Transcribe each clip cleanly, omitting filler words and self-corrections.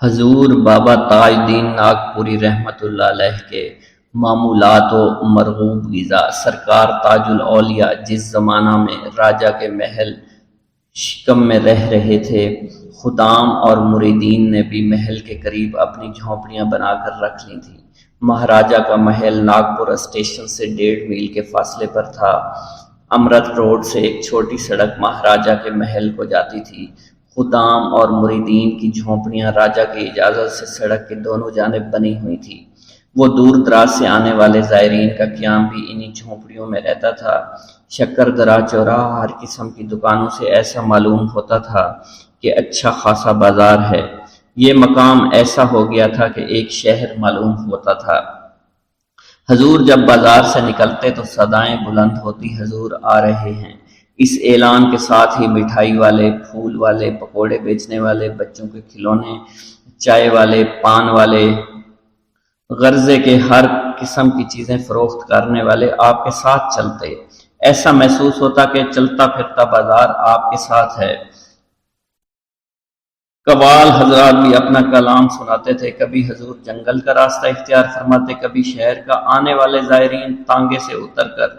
حضور بابا تاج الدین ناگپوری رحمۃ اللہ علیہ کے معمولات و مرغوب غذا سرکار تاج الاولیاء جس زمانہ میں راجہ کے محل شکم میں رہ رہے تھے، خدام اور مریدین نے بھی محل کے قریب اپنی جھونپڑیاں بنا کر رکھ لی تھیں۔ مہاراجہ کا محل ناگپور اسٹیشن سے 1.5 میل کے فاصلے پر تھا۔ امرت روڈ سے ایک چھوٹی سڑک مہاراجہ کے محل کو جاتی تھی۔ خدام اور مریدین کی جھونپڑیاں راجہ کی اجازت سے سڑک کے دونوں جانب بنی ہوئی تھیں۔ وہ دور دراز سے آنے والے زائرین کا قیام بھی انہی جھونپڑیوں میں رہتا تھا۔ شکردرہ چوراہا ہر قسم کی دکانوں سے ایسا معلوم ہوتا تھا کہ اچھا خاصا بازار ہے۔ یہ مقام ایسا ہو گیا تھا کہ ایک شہر معلوم ہوتا تھا۔ حضور جب بازار سے نکلتے تو صدائیں بلند ہوتی، حضور آ رہے ہیں۔ اس اعلان کے ساتھ ہی مٹھائی والے، پھول والے، پکوڑے بیچنے والے، بچوں کے کھلونے، چائے والے، پان والے، غرضے کے ہر قسم کی چیزیں فروخت کرنے والے آپ کے ساتھ چلتے۔ ایسا محسوس ہوتا کہ چلتا پھرتا بازار آپ کے ساتھ ہے۔ قوال حضرات بھی اپنا کلام سناتے تھے، کبھی حضور جنگل کا راستہ اختیار فرماتے، کبھی شہر کا۔ آنے والے زائرین تانگے سے اتر کر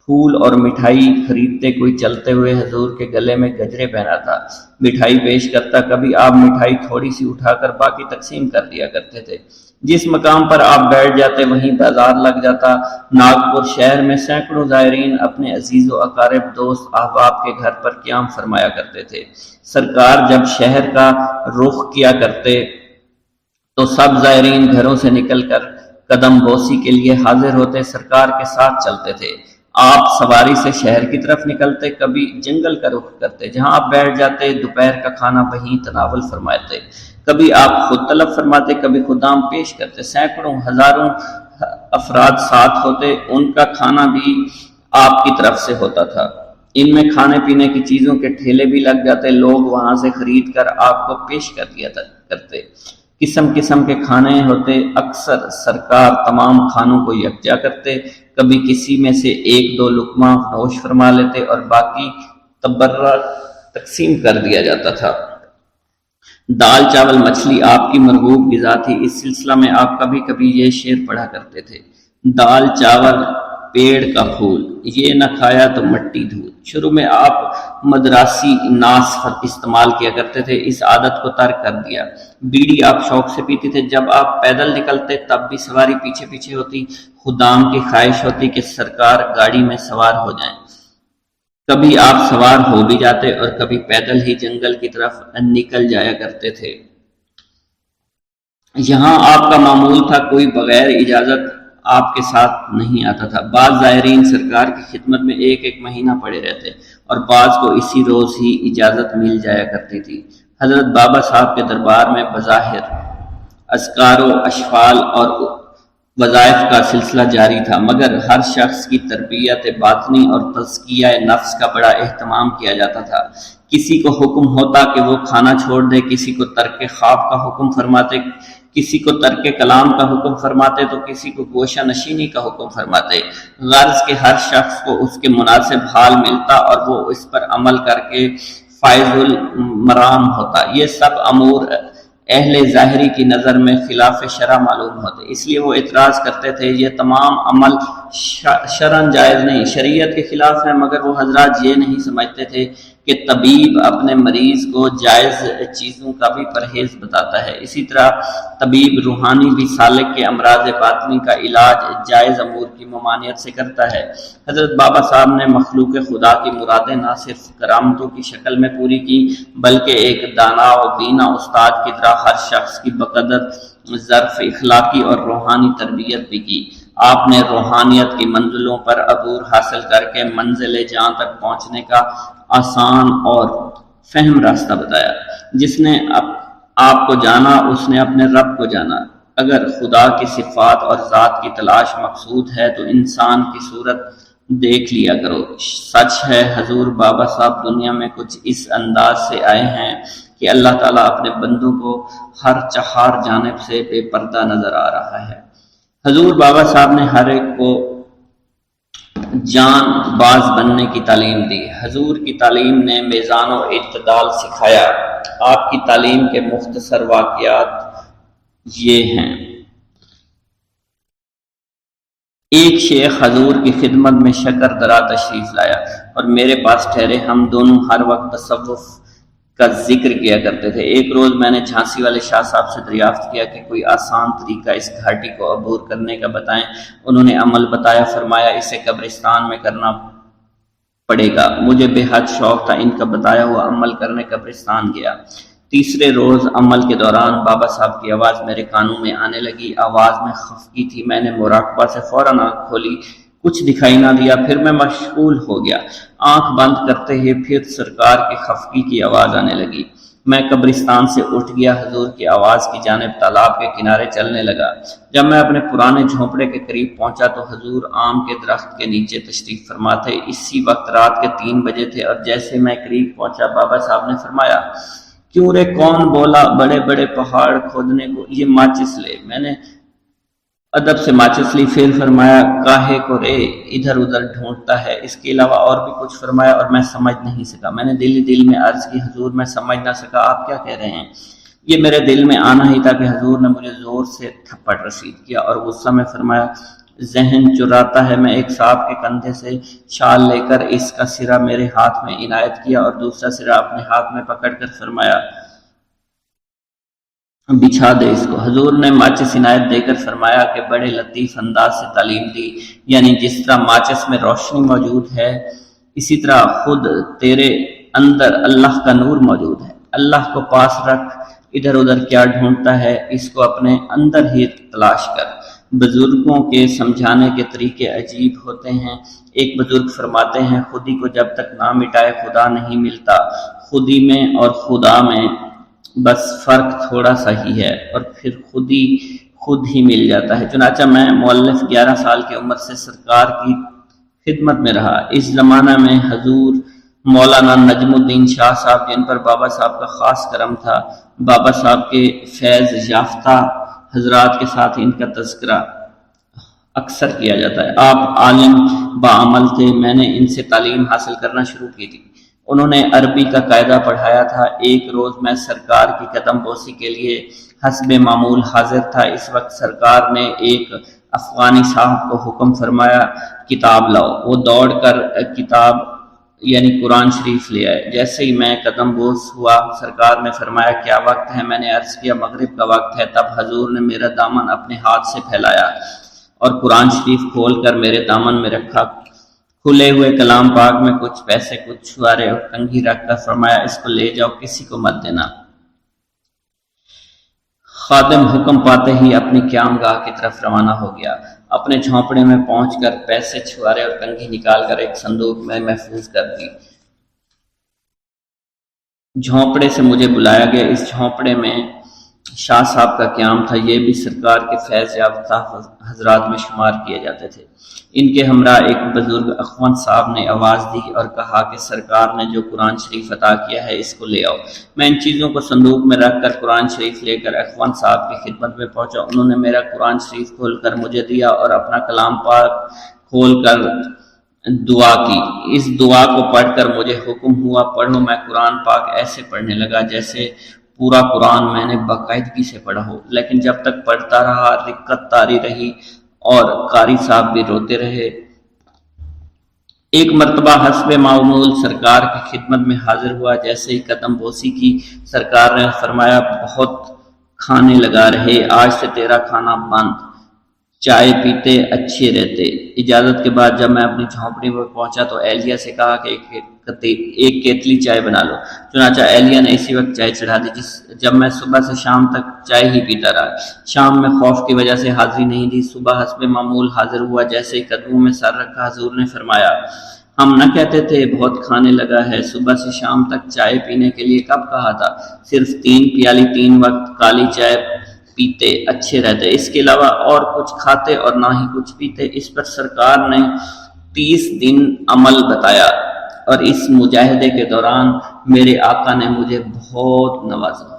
پھول اور مٹھائی خریدتے، کوئی چلتے ہوئے حضور کے گلے میں گجرے پہناتا، مٹھائی پیش کرتا۔ کبھی آپ مٹھائی تھوڑی سی اٹھا کر باقی تقسیم کر دیا کرتے تھے۔ جس مقام پر آپ بیٹھ جاتے وہیں بازار لگ جاتا۔ ناگپور شہر میں سینکڑوں زائرین اپنے عزیز و اقارب، دوست احباب کے گھر پر قیام فرمایا کرتے تھے۔ سرکار جب شہر کا رخ کیا کرتے تو سب زائرین گھروں سے نکل کر قدم بوسی کے لیے حاضر ہوتے، سرکار کے ساتھ چلتے تھے۔ آپ سواری سے شہر کی طرف نکلتے، کبھی جنگل کا رخ کرتے، جہاں آپ بیٹھ جاتے، دوپہر کا کھانا وہیں تناول فرماتے۔ کبھی آپ خود طلب فرماتے، کبھی خدام پیش کرتے۔ سینکڑوں ہزاروں افراد ساتھ ہوتے، ان کا کھانا بھی آپ کی طرف سے ہوتا تھا۔ ان میں کھانے پینے کی چیزوں کے ٹھیلے بھی لگ جاتے، لوگ وہاں سے خرید کر آپ کو پیش کر دیا کرتے۔ قسم قسم کے کھانے ہوتے، اکثر سرکار تمام کھانوں کو یکجا کرتے، کبھی کسی میں سے 1-2 لقمہ نوش فرما لیتے اور باقی تبرع تقسیم کر دیا جاتا تھا۔ دال چاول مچھلی آپ کی مرغوب غذا تھی۔ اس سلسلہ میں آپ کبھی کبھی یہ شعر پڑھا کرتے تھے: دال چاول پیڑ کا پھول، یہ نہ کھایا تو مٹی دھول۔ شروع میں آپ مدراسی ناس استعمال کیا کرتے تھے، اس عادت کو ترک کر دیا۔ بیڑی آپ شوق سے پیتے تھے۔ جب آپ پیدل نکلتے تب بھی سواری پیچھے پیچھے ہوتی۔ خدام کی خواہش ہوتی کہ سرکار گاڑی میں سوار ہو جائیں۔ کبھی آپ سوار ہو بھی جاتے اور کبھی پیدل ہی جنگل کی طرف نکل جایا کرتے تھے۔ یہاں آپ کا معمول تھا، کوئی بغیر اجازت آپ کے ساتھ نہیں آتا تھا۔ بعض زائرین سرکار کی خدمت میں 1 مہینہ پڑے رہتے اور بعض کو اسی روز ہی اجازت مل جایا کرتی تھی۔ حضرت بابا صاحب کے دربار میں بظاہر اذکار و اشفال اور وظائف کا سلسلہ جاری تھا، مگر ہر شخص کی تربیت باطنی اور تزکیہ نفس کا بڑا اہتمام کیا جاتا تھا۔ کسی کو حکم ہوتا کہ وہ کھانا چھوڑ دے، کسی کو ترک خواب کا حکم فرماتے، کسی کو ترک کلام کا حکم فرماتے تو کسی کو گوشہ نشینی کا حکم فرماتے، غرض کہ ہر شخص کو اس کے مناسب حال ملتا اور وہ اس پر عمل کر کے فائز المرام ہوتا۔ یہ سب امور اہل ظاہری کی نظر میں خلاف شرع معلوم ہوتے، اس لیے وہ اعتراض کرتے تھے یہ تمام عمل شرعاً جائز نہیں، شریعت کے خلاف ہے۔ مگر وہ حضرات یہ نہیں سمجھتے تھے کہ طبیب اپنے مریض کو جائز چیزوں کا بھی پرہیز بتاتا ہے، اسی طرح طبیب روحانی بھی سالک کے امراض باطنی کا علاج جائز امور کی ممانعت سے کرتا ہے۔ حضرت بابا صاحب نے مخلوق خدا کی مرادیں نہ صرف کرامتوں کی شکل میں پوری کی، بلکہ ایک دانا و بینا استاد کی طرح ہر شخص کی بقدر ظرف اخلاقی اور روحانی تربیت بھی کی۔ آپ نے روحانیت کی منزلوں پر عبور حاصل کر کے منزل جاں تک پہنچنے کا آسان اور فہم راستہ بتایا۔ جس نے آپ کو جانا اس نے اپنے رب کو جانا۔ اگر خدا کی صفات اور ذات کی تلاش مقصود ہے تو انسان کی صورت دیکھ لیا کرو۔ سچ ہے حضور بابا صاحب دنیا میں کچھ اس انداز سے آئے ہیں کہ اللہ تعالیٰ اپنے بندوں کو ہر چہار جانب سے بے پردہ نظر آ رہا ہے۔ حضور بابا صاحب نے ہر ایک کو جان باز بننے کی تعلیم دی۔ حضور کی تعلیم نے میزان و اعتدال سکھایا۔ آپ کی تعلیم کے مختصر واقعات یہ ہیں۔ ایک شیخ حضور کی خدمت میں شکر درا تشریف لایا اور میرے پاس ٹھہرے۔ ہم دونوں ہر وقت تصوف کا ذکر کیا کرتے تھے۔ ایک روز میں نے جھانسی والے شاہ صاحب سے دریافت کیا کہ کوئی آسان طریقہ اس گھاٹی کو عبور کرنے کا بتائیں۔ انہوں نے عمل بتایا، فرمایا اسے قبرستان میں کرنا پڑے گا۔ مجھے بے حد شوق تھا، ان کا بتایا ہوا عمل کرنے قبرستان گیا۔ تیسرے روز عمل کے دوران بابا صاحب کی آواز میرے کانوں میں آنے لگی۔ آواز میں خفگی تھی۔ میں نے مراقبہ سے فوراً آنکھ کھولی، کچھ دکھائی نہ دیا۔ پھر میں مشغول ہو گیا۔ آنکھ بند کرتے ہی پھر سرکار کی خفگی کی آواز آنے لگی۔ میں قبرستان سے اٹھ گیا، حضور کی آواز کی جانب تالاب کے کنارے چلنے لگا۔ جب میں اپنے پرانے جھونپڑے کے قریب پہنچا تو حضور آم کے درخت کے نیچے تشریف فرما تھے۔ اسی وقت رات کے 3 بجے تھے اور جیسے میں قریب پہنچا بابا صاحب نے فرمایا، کیوں رے کون بولا بڑے بڑے پہاڑ کھودنے کو، یہ ماچس لے۔ میں نے ادب سے ماچس لی۔ پھر فرمایا، کاہے کو رے ادھر ادھر ڈھونڈتا ہے؟ اس کے علاوہ اور بھی کچھ فرمایا اور میں سمجھ نہیں سکا۔ میں نے دل میں عرض کی، حضور میں سمجھ نہ سکا، آپ کیا کہہ رہے ہیں؟ یہ میرے دل میں آنا ہی تھا کہ حضور نے مجھے زور سے تھپڑ رسید کیا اور غصہ میں فرمایا، ذہن چراتا ہے۔ میں ایک صاحب کے کندھے سے شال لے کر اس کا سرا میرے ہاتھ میں عنایت کیا اور دوسرا سرا اپنے ہاتھ میں پکڑ کر فرمایا، بچھا دے اس کو۔ حضور نے ماچس عنایت دے کر فرمایا کہ بڑے لطیف انداز سے تعلیم دی، یعنی جس طرح ماچس میں روشنی موجود ہے اسی طرح خود تیرے اندر اللہ کا نور موجود ہے۔ اللہ کو پاس رکھ، ادھر ادھر کیا ڈھونڈتا ہے، اس کو اپنے اندر ہی تلاش کر۔ بزرگوں کے سمجھانے کے طریقے عجیب ہوتے ہیں۔ ایک بزرگ فرماتے ہیں، خودی کو جب تک نہ مٹائے خدا نہیں ملتا۔ خودی میں اور خدا میں بس فرق تھوڑا سا ہی ہے اور پھر خود ہی مل جاتا ہے۔ چنانچہ میں مؤلف 11 سال کی عمر سے سرکار کی خدمت میں رہا۔ اس زمانہ میں حضور مولانا نجم الدین شاہ صاحب، جن پر بابا صاحب کا خاص کرم تھا، بابا صاحب کے فیض یافتہ حضرات کے ساتھ ان کا تذکرہ اکثر کیا جاتا ہے۔ آپ عالم بعمل تھے۔ میں نے ان سے تعلیم حاصل کرنا شروع کی تھی۔ انہوں نے عربی کا قاعدہ پڑھایا تھا۔ ایک روز میں سرکار کی قدم بوسی کے لیے حسب معمول حاضر تھا۔ اس وقت سرکار نے ایک افغانی صاحب کو حکم فرمایا، کتاب لاؤ۔ وہ دوڑ کر کتاب یعنی قرآن شریف لے آئے۔ جیسے ہی میں قدم بوس ہوا سرکار نے فرمایا، کیا وقت ہے؟ میں نے عرض کیا، مغرب کا وقت ہے۔ تب حضور نے میرا دامن اپنے ہاتھ سے پھیلایا اور قرآن شریف کھول کر میرے دامن میں رکھا۔ کھلے ہوئے کلام پاک میں کچھ پیسے، کچھ چھوارے اور کنگھی رکھ کر فرمایا، اس کو لے جاؤ، کسی کو مت دینا۔ خادم حکم پاتے ہی اپنی قیام گاہ کی طرف روانہ ہو گیا۔ اپنے جھونپڑے میں پہنچ کر پیسے، چھوارے اور کنگھی نکال کر ایک صندوق میں محفوظ کر دی۔ جھونپڑے سے مجھے بلایا گیا۔ اس جھونپڑے میں شاہ صاحب کا قیام تھا۔ یہ بھی سرکار کے فیض یافتہ حضرات میں شمار کیے جاتے تھے۔ ان کے ہمراہ ایک بزرگ اخوند صاحب نے آواز دی اور کہا کہ سرکار نے جو قرآن شریف عطا کیا ہے اس کو لے آؤ۔ میں ان چیزوں کو صندوق میں رکھ کر قرآن شریف لے کر اخوند صاحب کی خدمت میں پہنچا۔ انہوں نے میرا قرآن شریف کھول کر مجھے دیا اور اپنا کلام پاک کھول کر دعا کی۔ اس دعا کو پڑھ کر مجھے حکم ہوا، پڑھو۔ میں قرآن پاک ایسے پڑھنے لگا جیسے پورا قرآن میں نے باقاعدگی سے پڑھا ہو، لیکن جب تک پڑھتا رہا رقت طاری رہی اور قاری صاحب بھی روتے رہے۔ ایک مرتبہ حسب معمول سرکار کی خدمت میں حاضر ہوا۔ جیسے ہی قدم بوسی کی سرکار نے فرمایا، بہت کھانے لگا رہے، آج سے تیرا کھانا بند، چائے پیتے اچھے رہتے۔ اجازت کے بعد جب میں اپنی جھونپڑی میں پہنچا تو اہلیہ سے کہا کہ ایک کیتلی چائے بنا لو۔ چنانچہ اہلیہ نے اسی وقت چائے چڑھا دی۔ جب میں صبح سے شام تک چائے ہی پیتا رہا، شام میں خوف کی وجہ سے حاضری نہیں دی۔ صبح حسب معمول حاضر ہوا۔ جیسے ہی قدموں میں سر رکھا حضور نے فرمایا، ہم نہ کہتے تھے بہت کھانے لگا ہے؟ صبح سے شام تک چائے پینے کے لیے کب کہا تھا؟ صرف 3 پیالی 3 وقت کالی چائے پیتے اچھے رہتے، اس کے علاوہ اور کچھ کھاتے اور نہ ہی کچھ پیتے۔ اس پر سرکار نے 30 دن عمل بتایا اور اس مجاہدے کے دوران میرے آقا نے مجھے بہت نوازا۔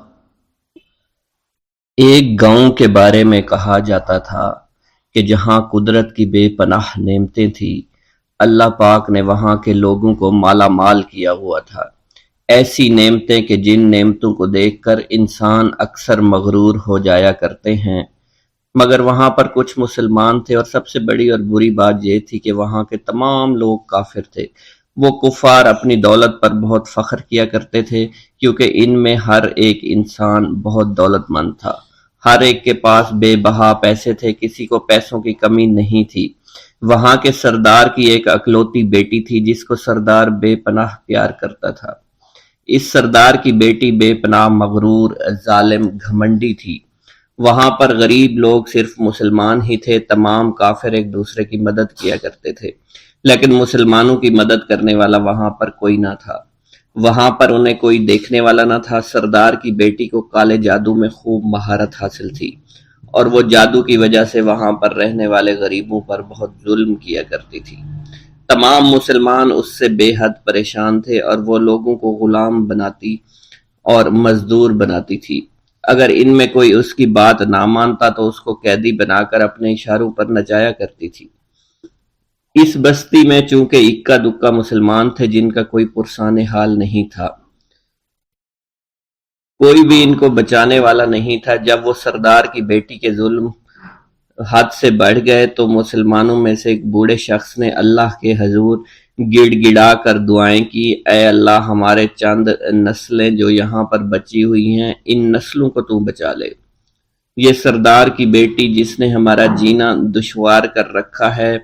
ایک گاؤں کے بارے میں کہا جاتا تھا کہ جہاں قدرت کی بے پناہ نعمتیں تھیں، اللہ پاک نے وہاں کے لوگوں کو مالا مال کیا ہوا تھا، ایسی نعمتیں کہ جن نعمتوں کو دیکھ کر انسان اکثر مغرور ہو جایا کرتے ہیں۔ مگر وہاں پر کچھ مسلمان تھے، اور سب سے بڑی اور بری بات یہ تھی کہ وہاں کے تمام لوگ کافر تھے۔ وہ کفار اپنی دولت پر بہت فخر کیا کرتے تھے، کیونکہ ان میں ہر ایک انسان بہت دولت مند تھا، ہر ایک کے پاس بے بہا پیسے تھے، کسی کو پیسوں کی کمی نہیں تھی۔ وہاں کے سردار کی ایک اکلوتی بیٹی تھی جس کو سردار بے پناہ پیار کرتا تھا۔ اس سردار کی بیٹی بے پناہ مغرور، ظالم، گھمنڈی تھی۔ وہاں پر غریب لوگ صرف مسلمان ہی تھے، تمام کافر ایک دوسرے کی مدد کیا کرتے تھے، لیکن مسلمانوں کی مدد کرنے والا وہاں پر کوئی نہ تھا۔ وہاں پر انہیں کوئی دیکھنے والا نہ تھا۔ سردار کی بیٹی کو کالے جادو میں خوب مہارت حاصل تھی، اور وہ جادو کی وجہ سے وہاں پر رہنے والے غریبوں پر بہت ظلم کیا کرتی تھی۔ تمام مسلمان اس سے بے حد پریشان تھے، اور وہ لوگوں کو غلام بناتی اور مزدور بناتی تھی۔ اگر ان میں کوئی اس کی بات نہ مانتا تو اس کو قیدی بنا کر اپنے اشاروں پر نچایا کرتی تھی۔ اس بستی میں چونکہ اکا دکا مسلمان تھے جن کا کوئی پرسان حال نہیں تھا، کوئی بھی ان کو بچانے والا نہیں تھا۔ جب وہ سردار کی بیٹی کے ظلم حد سے بڑھ گئے تو مسلمانوں میں سے ایک بوڑھے شخص نے اللہ کے حضور گڑ گڑا کر دعائیں کی، اے اللہ، ہمارے چند نسلیں جو یہاں پر بچی ہوئی ہیں، ان نسلوں کو تو بچا لے۔ یہ سردار کی بیٹی جس نے ہمارا جینا دشوار کر رکھا ہے،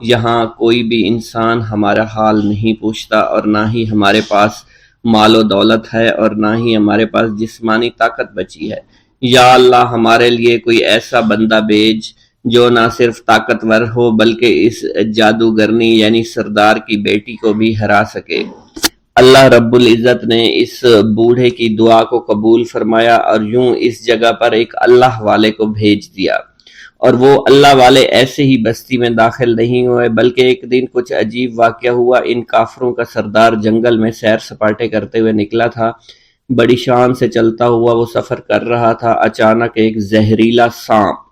یہاں کوئی بھی انسان ہمارا حال نہیں پوچھتا، اور نہ ہی ہمارے پاس مال و دولت ہے، اور نہ ہی ہمارے پاس جسمانی طاقت بچی ہے۔ یا اللہ، ہمارے لیے کوئی ایسا بندہ بھیج جو نہ صرف طاقتور ہو بلکہ اس جادوگرنی یعنی سردار کی بیٹی کو بھی ہرا سکے۔ اللہ رب العزت نے اس بوڑھے کی دعا کو قبول فرمایا، اور یوں اس جگہ پر ایک اللہ والے کو بھیج دیا۔ اور وہ اللہ والے ایسے ہی بستی میں داخل نہیں ہوئے، بلکہ ایک دن کچھ عجیب واقعہ ہوا۔ ان کافروں کا سردار جنگل میں سیر سپاٹے کرتے ہوئے نکلا تھا، بڑی شان سے چلتا ہوا وہ سفر کر رہا تھا۔ اچانک ایک زہریلا سانپ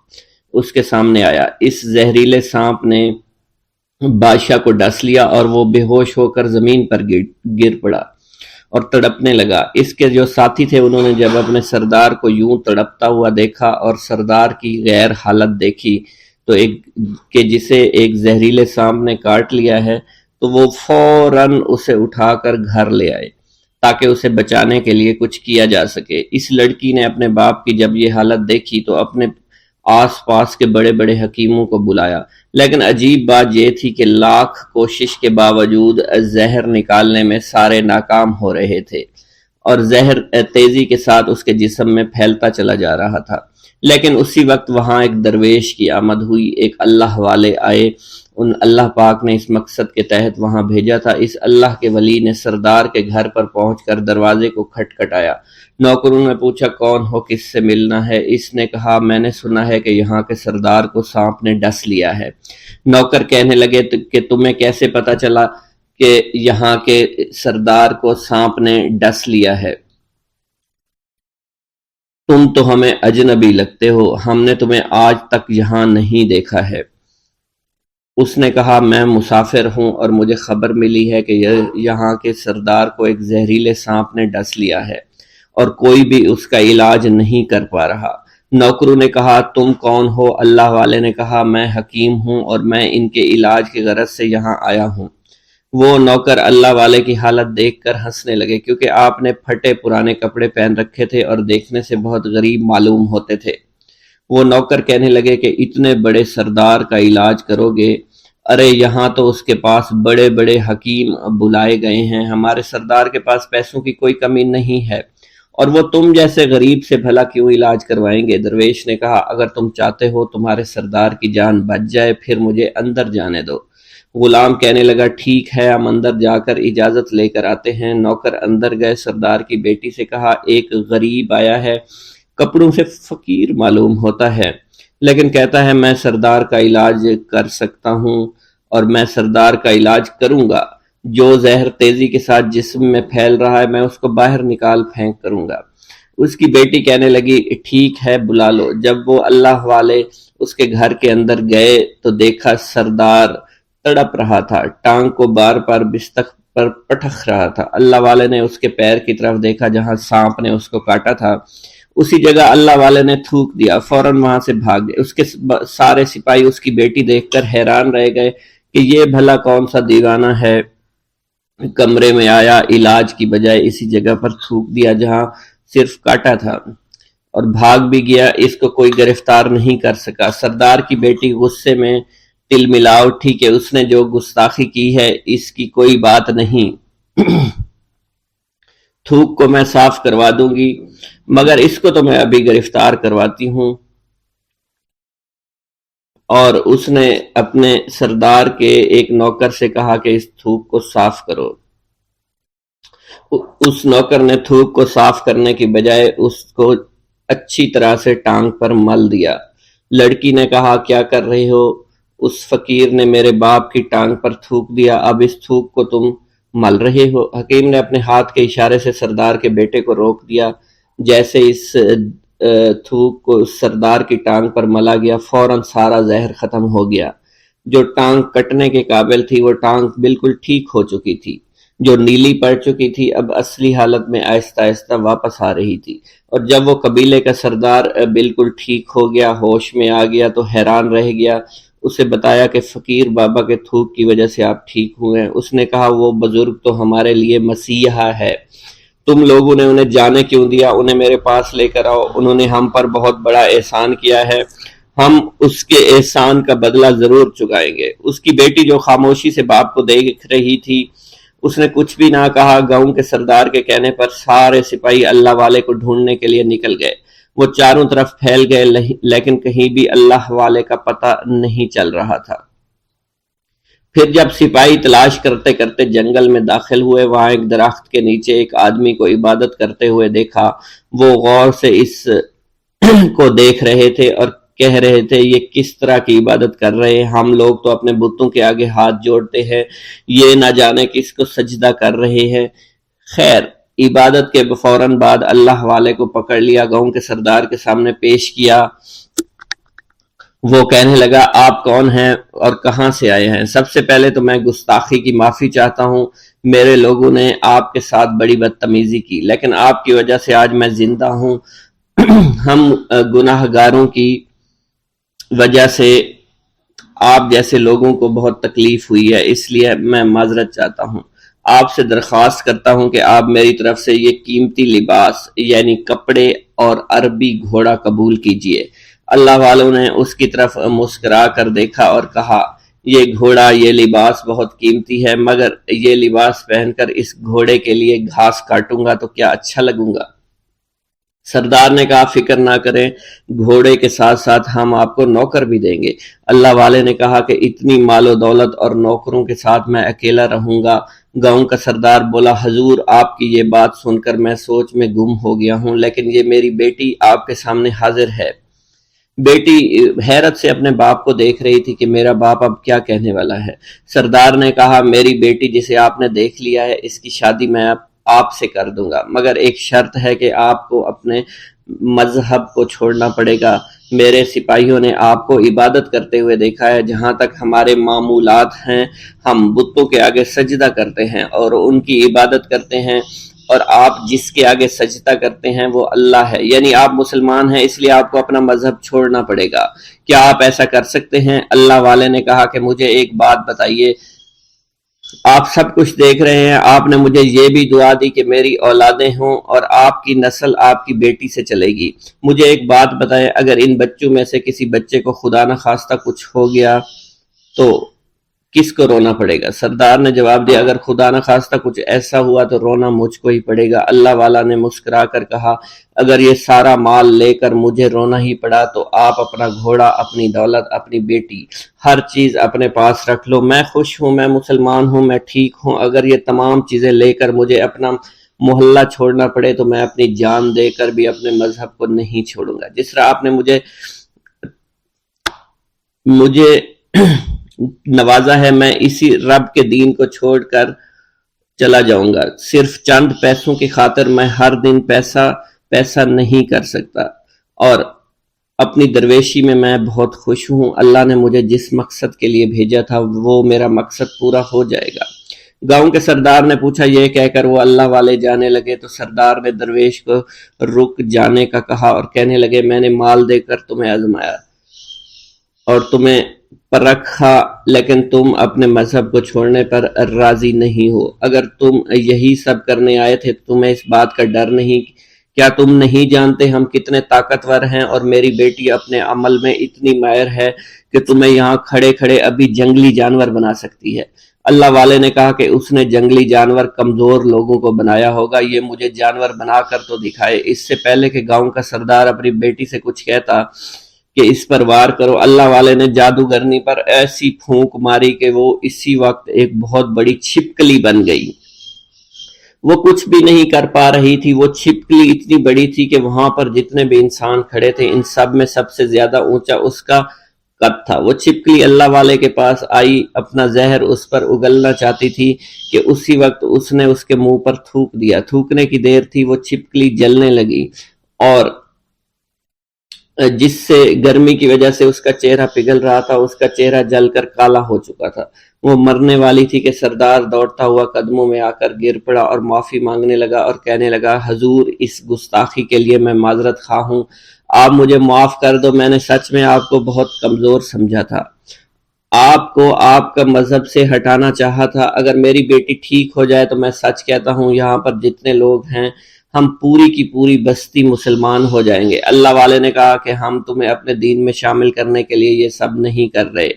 اس کے سامنے آیا۔ اس زہریلے سانپ نے بادشاہ کو ڈس لیا، اور وہ بے ہوش ہو کر زمین پر گر پڑا اور تڑپنے لگا۔ اس کے جو ساتھی تھے انہوں نے جب اپنے سردار کو یوں تڑپتا ہوا دیکھا اور سردار کی غیر حالت دیکھی تو کہ جسے ایک زہریلے سانپ نے کاٹ لیا ہے، تو وہ فوراً اسے اٹھا کر گھر لے آئے تاکہ اسے بچانے کے لیے کچھ کیا جا سکے۔ اس لڑکی نے اپنے باپ کی جب یہ حالت دیکھی تو اپنے آس پاس کے بڑے بڑے حکیموں کو بلایا، لیکن عجیب بات یہ تھی کہ لاکھ کوشش کے باوجود زہر نکالنے میں سارے ناکام ہو رہے تھے، اور زہر تیزی کے ساتھ اس کے جسم میں پھیلتا چلا جا رہا تھا۔ لیکن اسی وقت وہاں ایک درویش کی آمد ہوئی، ایک اللہ والے آئے، ان اللہ پاک نے اس مقصد کے تحت وہاں بھیجا تھا۔ اس اللہ کے ولی نے سردار کے گھر پر پہنچ کر دروازے کو کھٹکھٹایا۔ نوکروں نے پوچھا کون ہو، کس سے ملنا ہے؟ اس نے کہا میں نے سنا ہے کہ یہاں کے سردار کو سانپ نے ڈس لیا ہے۔ نوکر کہنے لگے کہ تمہیں کیسے پتا چلا کہ یہاں کے سردار کو سانپ نے ڈس لیا ہے؟ تم تو ہمیں اجنبی لگتے ہو، ہم نے تمہیں آج تک یہاں نہیں دیکھا ہے۔ اس نے کہا میں مسافر ہوں، اور مجھے خبر ملی ہے کہ یہاں کے سردار کو ایک زہریلے سانپ نے ڈس لیا ہے، اور کوئی بھی اس کا علاج نہیں کر پا رہا۔ نوکروں نے کہا تم کون ہو؟ اللہ والے نے کہا میں حکیم ہوں، اور میں ان کے علاج کی غرض سے یہاں آیا ہوں۔ وہ نوکر اللہ والے کی حالت دیکھ کر ہنسنے لگے، کیونکہ آپ نے پھٹے پرانے کپڑے پہن رکھے تھے اور دیکھنے سے بہت غریب معلوم ہوتے تھے۔ وہ نوکر کہنے لگے کہ اتنے بڑے سردار کا علاج کرو گے؟ ارے یہاں تو اس کے پاس بڑے بڑے حکیم بلائے گئے ہیں، ہمارے سردار کے پاس پیسوں کی کوئی کمی نہیں ہے، اور وہ تم جیسے غریب سے بھلا کیوں علاج کروائیں گے؟ درویش نے کہا اگر تم چاہتے ہو تمہارے سردار کی جان بچ جائے پھر مجھے اندر جانے دو۔ غلام کہنے لگا ٹھیک ہے، ہم اندر جا کر اجازت لے کر آتے ہیں۔ نوکر اندر گئے، سردار کی بیٹی سے کہا ایک غریب آیا ہے، کپڑوں سے فقیر معلوم ہوتا ہے، لیکن کہتا ہے میں سردار کا علاج کر سکتا ہوں، اور میں سردار کا علاج کروں گا۔ جو زہر تیزی کے ساتھ جسم میں پھیل رہا ہے میں اس کو باہر نکال پھینک کروں گا۔ اس کی بیٹی کہنے لگی ٹھیک ہے بلا لو۔ جب وہ اللہ والے اس کے گھر کے اندر گئے تو دیکھا سردار تڑپ رہا تھا، ٹانگ کو بار بار بستر پر پٹخ رہا تھا۔ اللہ والے نے اس کے پیر کی طرف دیکھا جہاں سانپ نے اس کو کاٹا تھا، اسی جگہ اللہ والے نے تھوک دیا، فوراً وہاں سے بھاگ گئے۔ اس کے سارے سپاہی اس کی بیٹی دیکھ کر حیران رہ گئے کہ یہ بھلا کون سا دیوانہ ہے، کمرے میں آیا، علاج کی بجائے اسی جگہ پر تھوک دیا جہاں صرف کاٹا تھا، اور بھاگ بھی گیا۔ اس کو کوئی گرفتار نہیں کر سکا۔ سردار کی بیٹی غصے میں تل ملا اٹھی کہ اس نے جو گستاخی کی ہے اس کی کوئی بات نہیں، تھوک کو میں صاف کروا دوں گی، مگر اس کو تو میں ابھی گرفتار کرواتی ہوں۔ اور اس نے اپنے سردار کے ایک نوکر سے کہا کہ اس تھوک کو صاف کرو۔ اس نوکر نے تھوک کو صاف کرنے کی بجائے اس کو اچھی طرح سے ٹانگ پر مل دیا۔ لڑکی نے کہا کیا کر رہے ہو؟ اس فقیر نے میرے باپ کی ٹانگ پر تھوک دیا، اب اس تھوک کو تم مل رہے ہو؟ حکیم نے اپنے ہاتھ کے اشارے سے سردار کے بیٹے کو روک دیا۔ جیسے اس تھوک کو سردار کی ٹانگ پر ملا گیا، فوراً سارا زہر ختم ہو گیا۔ جو ٹانگ کٹنے کے قابل تھی وہ ٹانگ بالکل ٹھیک ہو چکی تھی، جو نیلی پڑ چکی تھی اب اصلی حالت میں آہستہ آہستہ واپس آ رہی تھی۔ اور جب وہ قبیلے کا سردار بالکل ٹھیک ہو گیا، ہوش میں آ گیا تو حیران رہ گیا۔ اسے بتایا کہ فقیر بابا کے تھوک کی وجہ سے آپ ٹھیک ہوئے ہیں۔ اس نے کہا وہ بزرگ تو ہمارے لیے مسیحا ہے، تم لوگوں نے انہیں جانے کیوں دیا؟ انہیں میرے پاس لے کر آؤ، انہوں نے ہم پر بہت بڑا احسان کیا ہے، ہم اس کے احسان کا بدلہ ضرور چکائیں گے۔ اس کی بیٹی جو خاموشی سے باپ کو دیکھ رہی تھی، اس نے کچھ بھی نہ کہا۔ گاؤں کے سردار کے کہنے پر سارے سپاہی اللہ والے کو ڈھونڈنے کے لیے نکل گئے۔ وہ چاروں طرف پھیل گئے لیکن کہیں بھی اللہ والے کا پتہ نہیں چل رہا تھا۔ پھر جب سپاہی تلاش کرتے کرتے جنگل میں داخل ہوئے، وہاں ایک درخت کے نیچے ایک آدمی کو عبادت کرتے ہوئے دیکھا۔ وہ غور سے اس کو دیکھ رہے تھے اور کہہ رہے تھے یہ کس طرح کی عبادت کر رہے ہیں؟ ہم لوگ تو اپنے بتوں کے آگے ہاتھ جوڑتے ہیں، یہ نہ جانے کس کو سجدہ کر رہے ہیں۔ خیر، عبادت کے فوراً بعد اللہ والے کو پکڑ لیا، گاؤں کے سردار کے سامنے پیش کیا۔ وہ کہنے لگا آپ کون ہیں اور کہاں سے آئے ہیں؟ سب سے پہلے تو میں گستاخی کی معافی چاہتا ہوں، میرے لوگوں نے آپ کے ساتھ بڑی بدتمیزی کی، لیکن آپ کی وجہ سے آج میں زندہ ہوں۔ ہم گناہ گاروں کی وجہ سے آپ جیسے لوگوں کو بہت تکلیف ہوئی ہے، اس لیے میں معذرت چاہتا ہوں۔ آپ سے درخواست کرتا ہوں کہ آپ میری طرف سے یہ قیمتی لباس یعنی کپڑے اور عربی گھوڑا قبول کیجئے۔ اللہ والوں نے اس کی طرف مسکرا کر دیکھا اور کہا یہ گھوڑا، یہ لباس بہت قیمتی ہے، مگر یہ لباس پہن کر اس گھوڑے کے لیے گھاس کاٹوں گا تو کیا اچھا لگوں گا؟ سردار نے کہا فکر نہ کریں، گھوڑے کے ساتھ ساتھ ہم آپ کو نوکر بھی دیں گے۔ اللہ والے نے کہا کہ اتنی مال و دولت اور نوکروں کے ساتھ میں اکیلا رہوں گا؟ گاؤں کا سردار بولا حضور آپ کی یہ بات سن کر میں سوچ میں گم ہو گیا ہوں، لیکن یہ میری بیٹی آپ کے سامنے حاضر ہے۔ بیٹی حیرت سے اپنے باپ کو دیکھ رہی تھی کہ میرا باپ اب کیا کہنے والا ہے۔ سردار نے کہا میری بیٹی جسے آپ نے دیکھ لیا ہے اس کی شادی میں آپ سے کر دوں گا، مگر ایک شرط ہے کہ آپ کو اپنے مذہب کو چھوڑنا پڑے گا۔ میرے سپاہیوں نے آپ کو عبادت کرتے ہوئے دیکھا ہے، جہاں تک ہمارے معمولات ہیں ہم بتوں کے آگے سجدہ کرتے ہیں اور ان کی عبادت کرتے ہیں، اور آپ جس کے آگے سجدہ کرتے ہیں وہ اللہ ہے، یعنی آپ مسلمان ہیں، اس لیے آپ کو اپنا مذہب چھوڑنا پڑے گا۔ کیا آپ ایسا کر سکتے ہیں؟ اللہ والے نے کہا کہ مجھے ایک بات بتائیے، آپ سب کچھ دیکھ رہے ہیں، آپ نے مجھے یہ بھی دعا دی کہ میری اولادیں ہوں اور آپ کی نسل آپ کی بیٹی سے چلے گی۔ مجھے ایک بات بتائیں، اگر ان بچوں میں سے کسی بچے کو خدا نہ خواستہ کچھ ہو گیا تو کس کو رونا پڑے گا؟ سردار نے جواب دیا اگر خدا نہ خواستہ کچھ ایسا ہوا تو رونا مجھ کو ہی پڑے گا۔ اللہ والا نے مسکرا کر کہا اگر یہ سارا مال لے کر مجھے رونا ہی پڑا تو آپ اپنا گھوڑا، اپنی دولت، اپنی بیٹی، ہر چیز اپنے پاس رکھ لو۔ میں خوش ہوں، میں مسلمان ہوں، میں ٹھیک ہوں۔ اگر یہ تمام چیزیں لے کر مجھے اپنا محلہ چھوڑنا پڑے تو میں اپنی جان دے کر بھی اپنے مذہب کو نہیں چھوڑوں گا۔ جس طرح آپ نے مجھے نوازا ہے، میں اسی رب کے دین کو چھوڑ کر چلا جاؤں گا۔ صرف چند پیسوں کی خاطر میں ہر دن پیسہ نہیں کر سکتا، اور اپنی درویشی میں بہت خوش ہوں، اللہ نے مجھے جس مقصد کے لیے بھیجا تھا وہ میرا مقصد پورا ہو جائے گا۔ گاؤں کے سردار نے پوچھا، یہ کہہ کر وہ اللہ والے جانے لگے تو سردار نے درویش کو رک جانے کا کہا اور کہنے لگے، میں نے مال دے کر تمہیں آزمایا اور تمہیں پرکھا، لیکن تم اپنے مذہب کو چھوڑنے پر راضی نہیں ہو۔ اگر تم یہی سب کرنے آئے تھے تو تمہیں اس بات کا ڈر نہیں؟ کیا تم نہیں جانتے ہم کتنے طاقتور ہیں، اور میری بیٹی اپنے عمل میں اتنی ماہر ہے کہ تمہیں یہاں کھڑے کھڑے ابھی جنگلی جانور بنا سکتی ہے۔ اللہ والے نے کہا کہ اس نے جنگلی جانور کمزور لوگوں کو بنایا ہوگا، یہ مجھے جانور بنا کر تو دکھائے۔ اس سے پہلے کہ گاؤں کا سردار اپنی بیٹی سے کچھ کہتا کہ اس پر وار کرو، اللہ والے نے جادوگرنی پر ایسی پھونک ماری کہ وہ اسی وقت ایک بہت بڑی چھپکلی بن گئی۔ وہ کچھ بھی نہیں کر پا رہی تھی، وہ چھپکلی اتنی بڑی تھی کہ وہاں پر جتنے بھی انسان کھڑے تھے ان سب میں سب سے زیادہ اونچا اس کا قد تھا۔ وہ چھپکلی اللہ والے کے پاس آئی، اپنا زہر اس پر اگلنا چاہتی تھی کہ اسی وقت اس نے اس کے منہ پر تھوک دیا۔ تھوکنے کی دیر تھی، وہ چھپکلی جلنے لگی اور جس سے گرمی کی وجہ سے اس کا چہرہ پگھل رہا تھا، اس کا چہرہ جل کر کالا ہو چکا تھا۔ وہ مرنے والی تھی کہ سردار دوڑتا ہوا قدموں میں آ کر گر پڑا اور معافی مانگنے لگا اور کہنے لگا، حضور اس گستاخی کے لیے میں معذرت خواہ ہوں، آپ مجھے معاف کر دو، میں نے سچ میں آپ کو بہت کمزور سمجھا تھا، آپ کو آپ کا مذہب سے ہٹانا چاہا تھا۔ اگر میری بیٹی ٹھیک ہو جائے تو میں سچ کہتا ہوں یہاں پر جتنے لوگ ہیں ہم پوری کی پوری بستی مسلمان ہو جائیں گے۔ اللہ والے نے کہا کہ ہم تمہیں اپنے دین میں شامل کرنے کے لیے یہ سب نہیں کر رہے،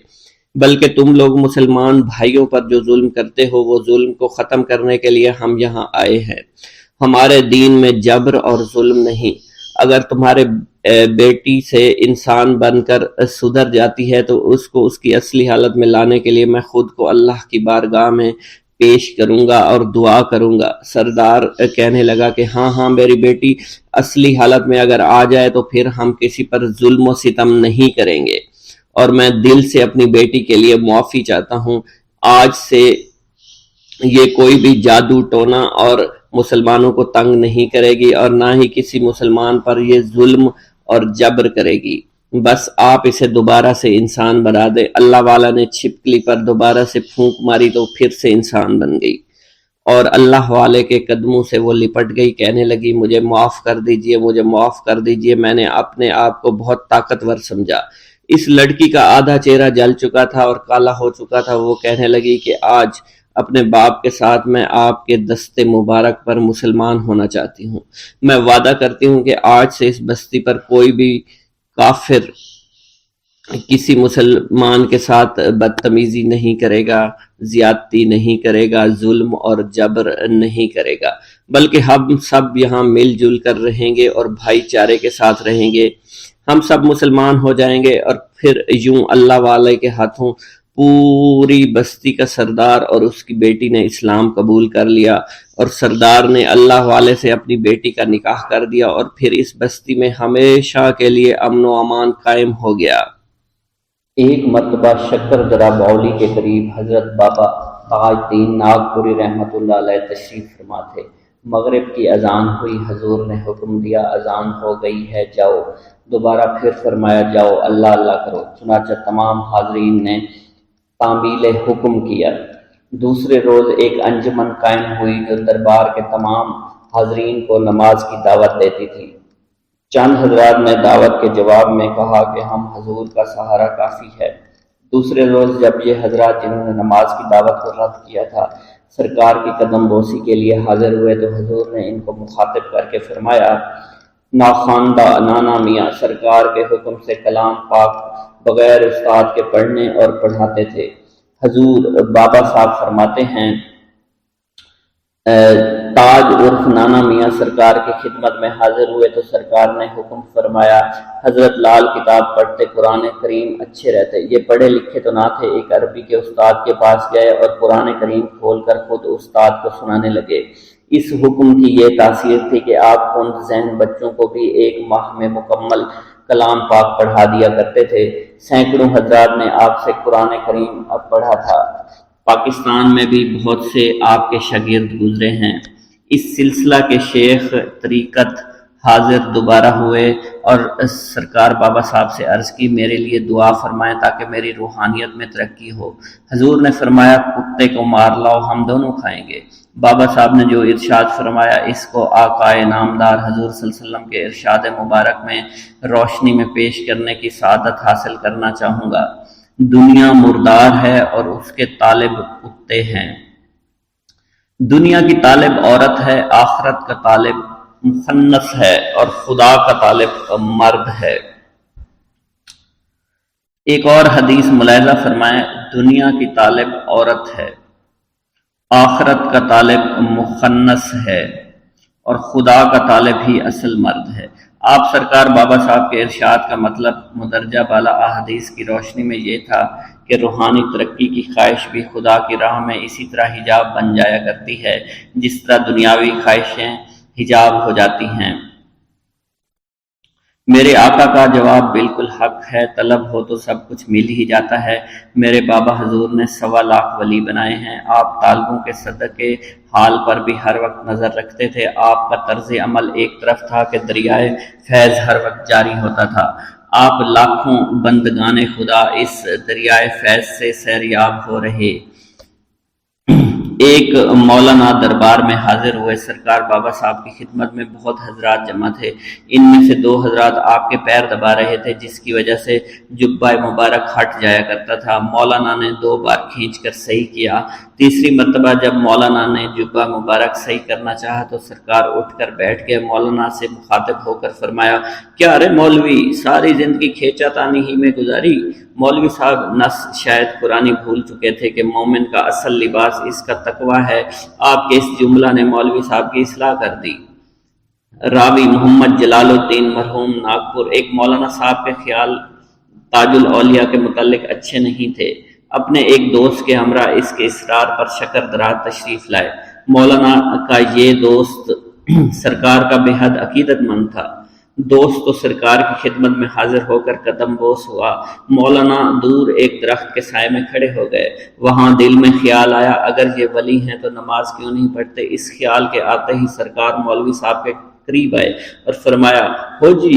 بلکہ تم لوگ مسلمان بھائیوں پر جو ظلم کرتے ہو وہ ظلم کو ختم کرنے کے لیے ہم یہاں آئے ہیں۔ ہمارے دین میں جبر اور ظلم نہیں۔ اگر تمہارے بیٹی سے انسان بن کر سدھر جاتی ہے تو اس کو اس کی اصلی حالت میں لانے کے لیے میں خود کو اللہ کی بارگاہ میں پیش کروں گا اور دعا کروں گا۔ سردار کہنے لگا کہ ہاں میری بیٹی اصلی حالت میں اگر آ جائے تو پھر ہم کسی پر ظلم و ستم نہیں کریں گے، اور میں دل سے اپنی بیٹی کے لیے معافی چاہتا ہوں۔ آج سے یہ کوئی بھی جادو ٹونا اور مسلمانوں کو تنگ نہیں کرے گی اور نہ ہی کسی مسلمان پر یہ ظلم اور جبر کرے گی، بس آپ اسے دوبارہ سے انسان بنا دے۔ اللہ والا نے چھپکلی پر دوبارہ سے پھونک ماری تو پھر سے انسان بن گئی اور اللہ والے کے قدموں سے وہ لپٹ گئی، کہنے لگی، مجھے معاف کر دیجئے، مجھے معاف کر دیجئے، میں نے اپنے آپ کو بہت طاقتور سمجھا۔ اس لڑکی کا آدھا چہرہ جل چکا تھا اور کالا ہو چکا تھا۔ وہ کہنے لگی کہ آج اپنے باپ کے ساتھ میں آپ کے دست مبارک پر مسلمان ہونا چاہتی ہوں۔ میں وعدہ کرتی ہوں کہ آج سے اس بستی پر کوئی بھی کافر کسی مسلمان کے ساتھ بدتمیزی نہیں کرے گا، زیادتی نہیں کرے گا، ظلم اور جبر نہیں کرے گا، بلکہ ہم سب یہاں مل جل کر رہیں گے اور بھائی چارے کے ساتھ رہیں گے۔ ہم سب مسلمان ہو جائیں گے اور پھر یوں اللہ والے کے ہاتھوں پوری بستی کا سردار اور اس کی بیٹی نے اسلام قبول کر لیا اور سردار نے اللہ والے سے اپنی بیٹی کا نکاح کر دیا اور پھر اس بستی میں ہمیشہ کے لیے امن و امان قائم ہو گیا۔ ایک مرتبہ شکر درہ باولی کے قریب حضرت بابا تاج دین ناگپوری رحمۃ اللہ علیہ تشریف فرما تھے۔ مغرب کی اذان ہوئی، حضور نے حکم دیا، اذان ہو گئی ہے، جاؤ۔ دوبارہ پھر فرمایا، جاؤ اللہ اللہ کرو۔ چنانچہ تمام حاضرین نے تعمیل حکم کیا۔ دوسرے روز ایک انجمن قائم ہوئی جو دربار کے تمام حاضرین کو نماز کی دعوت دیتی تھی۔ چند حضرات نے دعوت کے جواب میں کہا کہ ہم حضور کا سہارا کافی ہے۔ دوسرے روز جب یہ حضرات جنہوں نے نماز کی دعوت کو رد کیا تھا سرکار کی قدم بوسی کے لیے حاضر ہوئے تو حضور نے ان کو مخاطب کر کے فرمایا، ناخواندہ نانا میاں سرکار کے حکم سے کلام پاک بغیر استاد کے پڑھنے اور پڑھاتے تھے۔ حضور بابا صاحب فرماتے ہیں، تاج عرف نانا میاں سرکار کی خدمت میں حاضر ہوئے تو سرکار نے حکم فرمایا، حضرت لال کتاب پڑھتے قرآن کریم اچھے رہتے۔ یہ پڑھے لکھے تو نہ تھے، ایک عربی کے استاد کے پاس گئے اور قرآن کریم کھول کر خود استاد کو سنانے لگے۔ اس حکم کی یہ تاثیر تھی کہ آپ کند ذہن بچوں کو بھی ایک ماہ میں مکمل کلام پاک پڑھا دیا کرتے تھے۔ سینکڑوں حضرات نے آپ سے قرآن کریم اب پڑھا تھا۔ پاکستان میں بھی بہت سے آپ کے شاگرد گزرے ہیں۔ اس سلسلہ کے شیخ طریقت حاضر دوبارہ ہوئے اور سرکار بابا صاحب سے عرض کی میرے لیے دعا فرمائیں تاکہ میری روحانیت میں ترقی ہو۔ حضور نے فرمایا کتے کو مار لاؤ، ہم دونوں کھائیں گے۔ بابا صاحب نے جو ارشاد فرمایا اس کو آقائے نامدار حضور صلی اللہ علیہ وسلم کے ارشاد مبارک میں روشنی میں پیش کرنے کی سعادت حاصل کرنا چاہوں گا۔ دنیا مردار ہے اور اس کے طالب کتے ہیں۔ دنیا کی طالب عورت ہے، آخرت کا طالب مخنث ہے اور خدا کا طالب مرد ہے۔ ایک اور حدیث ملاحظہ فرمائیں، دنیا کی طالب عورت ہے، آخرت کا طالب مخنث ہے اور خدا کا طالب ہی اصل مرد ہے۔ آپ سرکار بابا صاحب کے ارشاد کا مطلب مدرجہ بالا احادیث کی روشنی میں یہ تھا کہ روحانی ترقی کی خواہش بھی خدا کی راہ میں اسی طرح حجاب بن جایا کرتی ہے جس طرح دنیاوی خواہشیں حجاب ہو جاتی ہیں۔ میرے آقا کا جواب بالکل حق ہے، طلب ہو تو سب کچھ مل ہی جاتا ہے۔ میرے بابا حضور نے 1.25 لاکھ ولی بنائے ہیں۔ آپ طالبوں کے صدقے حال پر بھی ہر وقت نظر رکھتے تھے۔ آپ کا طرز عمل ایک طرف تھا کہ دریائے فیض ہر وقت جاری ہوتا تھا۔ آپ لاکھوں بندگان خدا اس دریائے فیض سے سیریاب ہو رہے۔ ایک مولانا دربار میں حاضر ہوئے، سرکار بابا صاحب کی خدمت میں بہت حضرات جمع تھے۔ ان میں سے 2 حضرات آپ کے پیر دبا رہے تھے جس کی وجہ سے جبہ مبارک ہٹ جایا کرتا تھا۔ مولانا نے 2 بار کھینچ کر صحیح کیا۔ تیسری مرتبہ جب مولانا نے جبہ مبارک صحیح کرنا چاہا تو سرکار اٹھ کر بیٹھ گئے۔ مولانا سے مخاطب ہو کر فرمایا، کیا رے مولوی، ساری زندگی کھینچا تانی ہی میں گزاری؟ مولوی صاحب نص شاید قرآنی بھول چکے تھے کہ مومن کا اصل لباس اس کا تقوی ہے۔ آپ کے اس جملہ نے مولوی صاحب کی اصلاح کر دی۔ راوی محمد جلال الدین مرحوم ناگپور۔ ایک مولانا صاحب کے خیال تاج الاولیاء کے متعلق اچھے نہیں تھے۔ اپنے ایک دوست کے ہمراہ اس کے اصرار پر شکر درات تشریف لائے۔ مولانا کا یہ دوست سرکار کا بے حد عقیدت مند تھا۔ دوست تو سرکار کی خدمت میں حاضر ہو کر قدم بوس ہوا۔ مولانا دور ایک درخت کے سائے میں کھڑے ہو گئے۔ وہاں دل میں خیال آیا اگر یہ ولی ہیں تو نماز کیوں نہیں پڑھتے؟ اس خیال کے آتے ہی سرکار مولوی صاحب کے قریب آئے اور فرمایا، ہو جی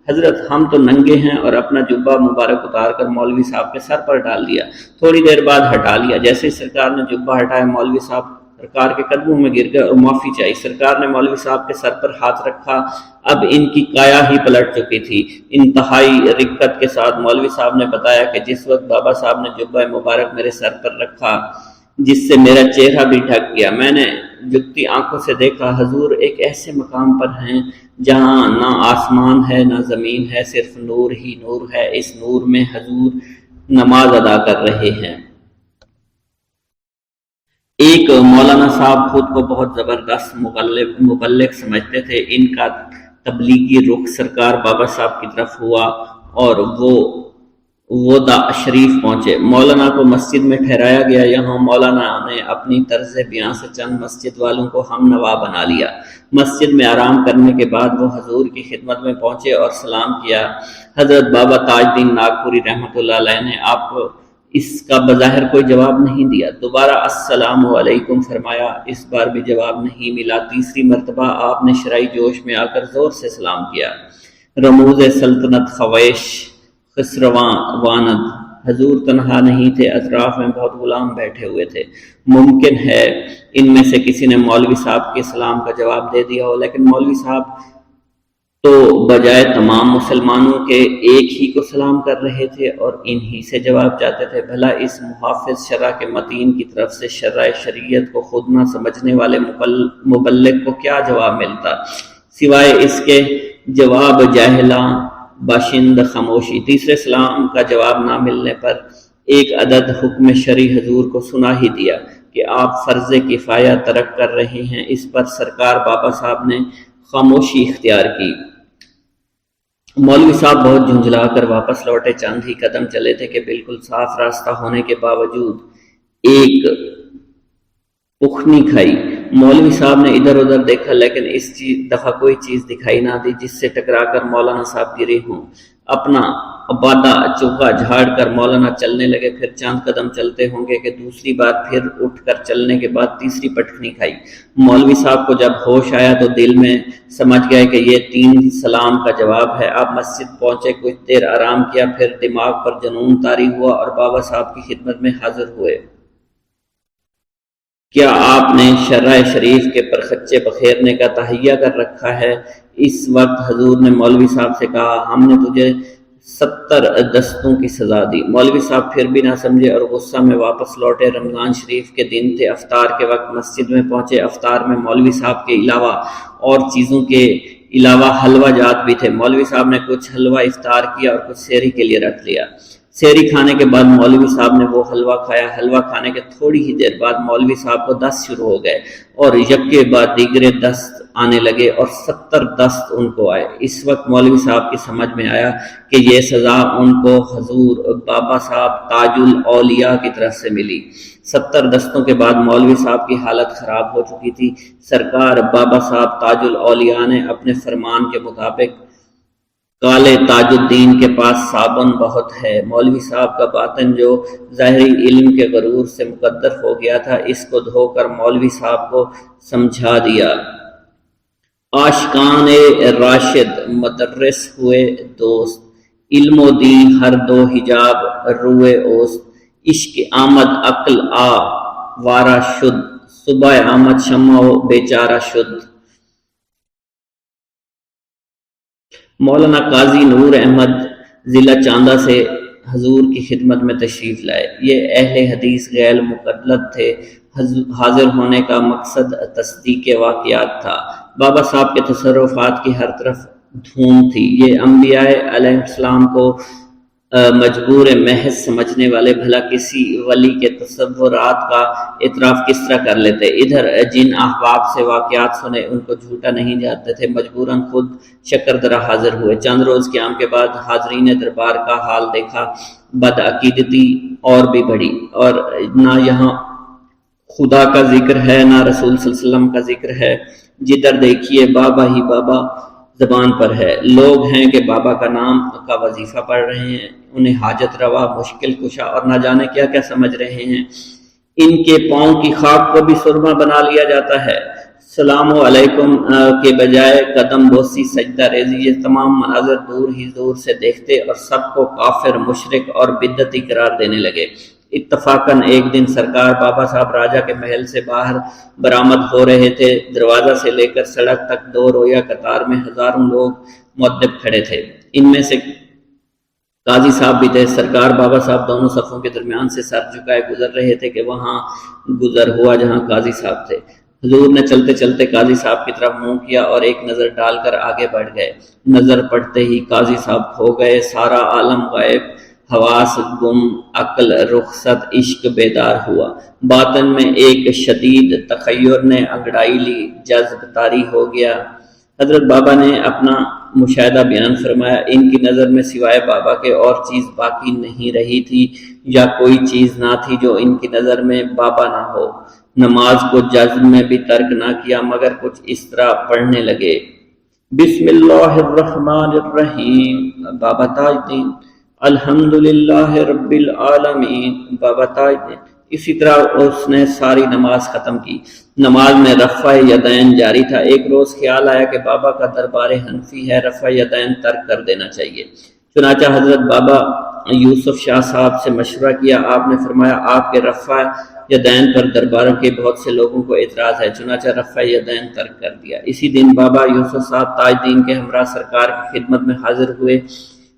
حضرت، ہم تو ننگے ہیں، اور اپنا جبہ مبارک اتار کر مولوی صاحب کے سر پر ڈال دیا۔ تھوڑی دیر بعد ہٹا لیا۔ جیسے ہی سرکار نے جبہ ہٹایا مولوی صاحب سرکار کے قدموں میں گر گئے اور معافی چاہی۔ سرکار نے مولوی صاحب کے سر پر ہاتھ رکھا۔ اب ان کی کایا ہی پلٹ چکی تھی۔ انتہائی رقت کے ساتھ مولوی صاحب نے بتایا کہ جس وقت بابا صاحب نے جبہ مبارک میرے سر پر رکھا جس سے میرا چہرہ بھی ڈھک گیا، میں نے جھکتی آنکھوں سے دیکھا حضور ایک ایسے مقام پر ہیں جہاں نہ آسمان ہے نہ زمین ہے، صرف نور ہی نور ہے۔ اس نور میں حضور نماز ادا کر رہے ہیں۔ ایک مولانا صاحب خود کو بہت زبردست مبلغ سمجھتے تھے۔ ان کا تبلیغی رخ سرکار بابا صاحب کی طرف ہوا اور وہ دا شریف پہنچے۔ مولانا کو مسجد میں ٹھہرایا گیا۔ یہاں مولانا نے اپنی طرز بیان سے چند مسجد والوں کو ہم نوا بنا لیا۔ مسجد میں آرام کرنے کے بعد وہ حضور کی خدمت میں پہنچے اور سلام کیا۔ حضرت بابا تاج الدین ناگپوری رحمۃ اللہ علیہ نے آپ کو اس کا بظاہر کوئی جواب نہیں دیا۔ دوبارہ السلام علیکم فرمایا، اس بار بھی جواب نہیں ملا۔ تیسری مرتبہ آپ نے شرعی جوش میں آ کر زور سے سلام کیا۔ رموز سلطنت خویش خسرواں واند، حضور تنہا نہیں تھے، اطراف میں بہت غلام بیٹھے ہوئے تھے۔ ممکن ہے ان میں سے کسی نے مولوی صاحب کے سلام کا جواب دے دیا ہو، لیکن مولوی صاحب تو بجائے تمام مسلمانوں کے ایک ہی کو سلام کر رہے تھے اور انہی سے جواب چاہتے تھے۔ بھلا اس محافظ شرع کے متین کی طرف سے شرع شریعت کو خود نہ سمجھنے والے مبلغ کو کیا جواب ملتا سوائے اس کے جواب جاہلاں باشند خاموشی۔ تیسرے سلام کا جواب نہ ملنے پر ایک عدد حکم شرعی حضور کو سنا ہی دیا کہ آپ فرض کفایہ ترک کر رہے ہیں۔ اس پر سرکار بابا صاحب نے خاموشی اختیار کی۔ مولوی صاحب بہت جھنجھلا کر واپس لوٹے۔ چند ہی قدم چلے تھے کہ بالکل صاف راستہ ہونے کے باوجود ایک پخنی کھائی۔ مولوی صاحب نے ادھر ادھر دیکھا لیکن اس دفعہ کوئی چیز دکھائی نہ دی جس سے ٹکرا کر مولانا صاحب گرے ہوں۔ بادا چوکا جھاڑ کر مولانا چلنے لگے، پھر چند قدم چلتے ہوں گے کہ دوسری بار پھر اٹھ کر چلنے کے بعد تیسری پٹخنی کھائی۔ مولوی صاحب کو جب ہوش آیا تو دل میں سمجھ گئے کہ یہ 3 سلام کا جواب ہے۔ آپ مسجد پہنچے، کچھ دیر آرام کیا، پھر دماغ پر جنون طاری ہوا اور بابا صاحب کی خدمت میں حاضر ہوئے۔ کیا آپ نے شرع شریف کے پرخچے بخیرنے کا تہیہ کر رکھا ہے؟ اس وقت حضور نے مولوی صاحب سے کہا، ہم نے تجھے 70 دستوں کی سزا دی۔ مولوی صاحب پھر بھی نہ سمجھے اور غصہ میں واپس لوٹے۔ رمضان شریف کے دن تھے، افطار کے وقت مسجد میں پہنچے۔ افطار میں مولوی صاحب کے علاوہ اور چیزوں کے علاوہ حلوہ جات بھی تھے۔ مولوی صاحب نے کچھ حلوہ افطار کیا اور کچھ سحری کے لیے رکھ لیا۔ سحری کھانے کے بعد مولوی صاحب نے وہ حلوہ کھایا۔ حلوہ کھانے کے تھوڑی ہی دیر بعد مولوی صاحب کو دست شروع ہو گئے اور یکے بعد دیگرے دست آنے لگے اور 70 دست ان کو آئے۔ اس وقت مولوی صاحب کی سمجھ میں آیا کہ یہ سزا ان کو حضور بابا صاحب تاج الاولیاء کی طرف سے ملی۔ 70 دستوں کے بعد مولوی صاحب کی حالت خراب ہو چکی تھی۔ سرکار بابا صاحب تاج الاولیاء نے اپنے فرمان کے مطابق کالے تاج الدین کے پاس صابن بہت ہے۔ مولوی صاحب کا باطن جو ظاہری علم کے غرور سے مقدر ہو گیا تھا، اس کو دھو کر مولوی صاحب کو سمجھا دیا۔ عاشقان راشد مدرس ہوئے دوست، علم و دین ہر دو حجاب روئے اوست۔ عشق آمد عقل آ وارہ شد، صبح آمد شمع و بیچارہ شد۔ مولانا قاضی نور احمد ضلع چاندہ سے حضور کی خدمت میں تشریف لائے۔ یہ اہل حدیث غیر مقلد تھے۔ حاضر ہونے کا مقصد تصدیق واقعات تھا۔ بابا صاحب کے تصرفات کی ہر طرف دھوم تھی۔ یہ انبیاء علیہ السلام کو مجبور محض سمجھنے والے بھلا کسی ولی کے تصورات کا اعتراف کس طرح کر لیتے؟ ادھر جن احباب سے واقعات سنے ان کو جھوٹا نہیں جانتے تھے، مجبوراً خود شکردرہ حاضر ہوئے۔ چند روز قیام کے بعد حاضرین دربار کا حال دیکھا۔ بدعقیدتی اور بھی بڑھی، اور نہ یہاں خدا کا ذکر ہے نہ رسول صلی اللہ علیہ وسلم کا ذکر ہے۔ جدھر دیکھیے بابا ہی بابا زبان پر ہے۔ لوگ ہیں کہ بابا کا نام کا وظیفہ پڑھ رہے ہیں، انہیں حاجت روا، مشکل کشا اور نہ جانے کیا کیا سمجھ رہے ہیں۔ ان کے پاؤں کی خاک کو بھی سرما بنا لیا جاتا ہے۔ سلام علیکم کے بجائے قدم بوسی، سجدہ ریزی، یہ تمام مناظر دور ہی دور سے دیکھتے اور سب کو کافر، مشرک اور بدعتی قرار دینے لگے۔ اتفاقاً ایک دن سرکار بابا صاحب راجہ کے محل سے باہر برآمد ہو رہے تھے۔ دروازہ سے لے کر سڑک تک 2 رویہ قطار میں ہزاروں لوگ مؤدب کھڑے تھے۔ ان میں سے قاضی صاحب بھی تھے۔ سرکار بابا صاحب دونوں صفوں کے درمیان سے سر جھکائے گزر رہے تھے کہ وہاں گزر ہوا جہاں قاضی صاحب تھے۔ حضور نے چلتے چلتے قاضی صاحب کی طرف منہ کیا اور ایک نظر ڈال کر آگے بڑھ گئے۔ نظر پڑتے ہی قاضی صاحب کھو گئے۔ سارا عالم غائب، حواس گم، عقل رخصت، عشق بیدار ہوا۔ باطن میں ایک شدید تخیر نے انگڑائی لی، جذب طاری ہو گیا۔ حضرت بابا نے اپنا مشاہدہ بیان فرمایا۔ ان کی نظر میں سوائے بابا کے اور چیز باقی نہیں رہی تھی، یا کوئی چیز نہ تھی جو ان کی نظر میں بابا نہ ہو۔ نماز کو جذب میں بھی ترک نہ کیا، مگر کچھ اس طرح پڑھنے لگے، بسم اللہ الرحمن الرحیم، بابا تاج الدین، الحمدللہ رب العالمین، بابا تاج الدین۔ اسی طرح اس نے ساری نماز ختم کی۔ نماز میں رفع یدین جاری تھا۔ ایک روز خیال آیا کہ بابا کا دربار حنفی ہے، رفع یدین ترک کر دینا چاہیے۔ چنانچہ حضرت بابا یوسف شاہ صاحب سے مشورہ کیا۔ آپ نے فرمایا آپ کے رفع یدین پر درباروں کے بہت سے لوگوں کو اعتراض ہے، چنانچہ رفع یدین ترک کر دیا۔ اسی دن بابا یوسف صاحب تاج الدین کے ہمراہ سرکار کی خدمت میں حاضر ہوئے۔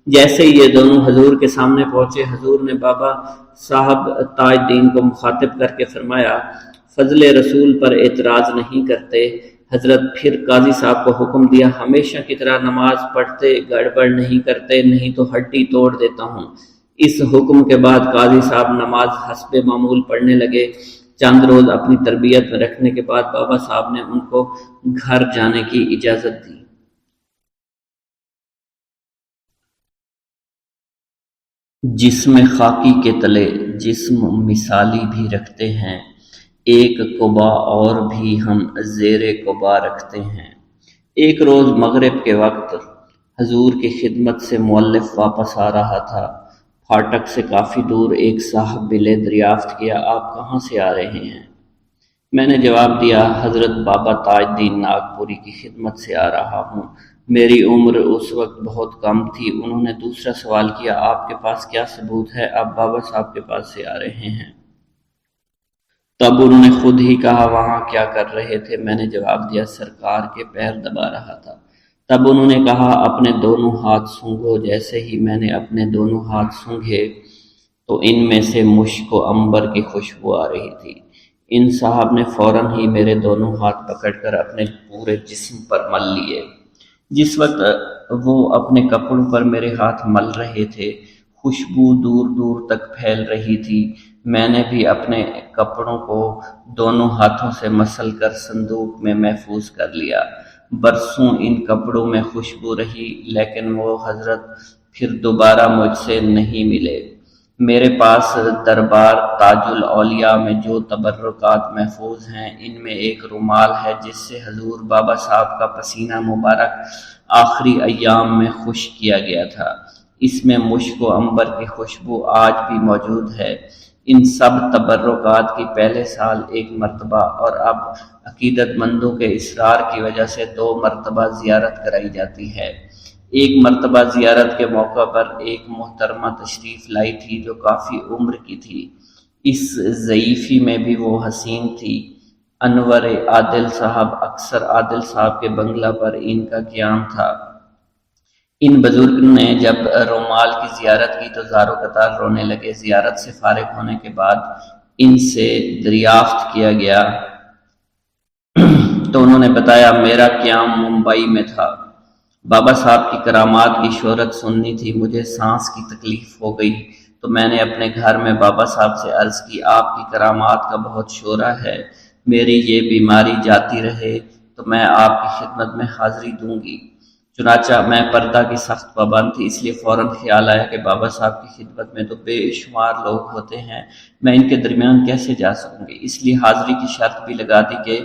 جیسے ہی یہ دونوں حضور کے سامنے پہنچے، حضور نے بابا صاحب تاج الدین کو مخاطب کر کے فرمایا، فضل رسول پر اعتراض نہیں کرتے؟ حضرت پھر قاضی صاحب کو حکم دیا، ہمیشہ کی طرح نماز پڑھتے گڑبڑ نہیں کرتے، نہیں تو ہڈی توڑ دیتا ہوں۔ اس حکم کے بعد قاضی صاحب نماز حسب معمول پڑھنے لگے۔ چند روز اپنی تربیت میں رکھنے کے بعد بابا صاحب نے ان کو گھر جانے کی اجازت دی۔ جسم خاکی کے تلے جسم مثالی بھی رکھتے ہیں، ایک قبا اور بھی ہم زیر قبا رکھتے ہیں۔ ایک روز مغرب کے وقت حضور کی خدمت سے مؤلف واپس آ رہا تھا۔ پھاٹک سے کافی دور ایک صاحب ملے، دریافت کیا آپ کہاں سے آ رہے ہیں؟ میں نے جواب دیا حضرت بابا تاج الدین ناگپوری کی خدمت سے آ رہا ہوں۔ میری عمر اس وقت بہت کم تھی۔ انہوں نے دوسرا سوال کیا آپ کے پاس کیا ثبوت ہے آپ بابا صاحب کے پاس سے آ رہے ہیں؟ تب انہوں نے خود ہی کہا وہاں کیا کر رہے تھے؟ میں نے جواب دیا سرکار کے پیر دبا رہا تھا۔ تب انہوں نے کہا اپنے دونوں ہاتھ سونگھو۔ جیسے ہی میں نے اپنے دونوں ہاتھ سونگھے تو ان میں سے مشک و عنبر کی خوشبو آ رہی تھی۔ ان صاحب نے فوراً ہی میرے دونوں ہاتھ پکڑ کر اپنے پورے جسم پر مل لیے۔ جس وقت وہ اپنے کپڑوں پر میرے ہاتھ مل رہے تھے خوشبو دور دور تک پھیل رہی تھی۔ میں نے بھی اپنے کپڑوں کو دونوں ہاتھوں سے مسل کر صندوق میں محفوظ کر لیا۔ برسوں ان کپڑوں میں خوشبو رہی لیکن وہ حضرت پھر دوبارہ مجھ سے نہیں ملے۔ میرے پاس دربار تاج الاولیاء میں جو تبرکات محفوظ ہیں ان میں ایک رومال ہے جس سے حضور بابا صاحب کا پسینہ مبارک آخری ایام میں خشک کیا گیا تھا۔ اس میں مشک و عنبر کی خوشبو آج بھی موجود ہے۔ ان سب تبرکات کی پہلے سال ایک مرتبہ اور اب عقیدت مندوں کے اصرار کی وجہ سے 2 مرتبہ زیارت کرائی جاتی ہے۔ ایک مرتبہ زیارت کے موقع پر ایک محترمہ تشریف لائی تھی جو کافی عمر کی تھی۔ اس ضعیفی میں بھی وہ حسین تھی۔ انور عادل صاحب اکثر عادل صاحب کے بنگلہ پر ان کا قیام تھا۔ ان بزرگ نے جب رومال کی زیارت کی تو زارو قطار رونے لگے۔ زیارت سے فارغ ہونے کے بعد ان سے دریافت کیا گیا تو انہوں نے بتایا میرا قیام ممبئی میں تھا۔ بابا صاحب کی کرامات کی شہرت سننی تھی۔ مجھے سانس کی تکلیف ہو گئی تو میں نے اپنے گھر میں بابا صاحب سے عرض کی آپ کی کرامات کا بہت شورا ہے، میری یہ بیماری جاتی رہے تو میں آپ کی خدمت میں حاضری دوں گی۔ چنانچہ میں پردہ کی سخت پابند تھی، اس لیے فوراً خیال آیا کہ بابا صاحب کی خدمت میں تو بے شمار لوگ ہوتے ہیں، میں ان کے درمیان کیسے جا سکوں گی؟ اس لیے حاضری کی شرط بھی لگا دی کہ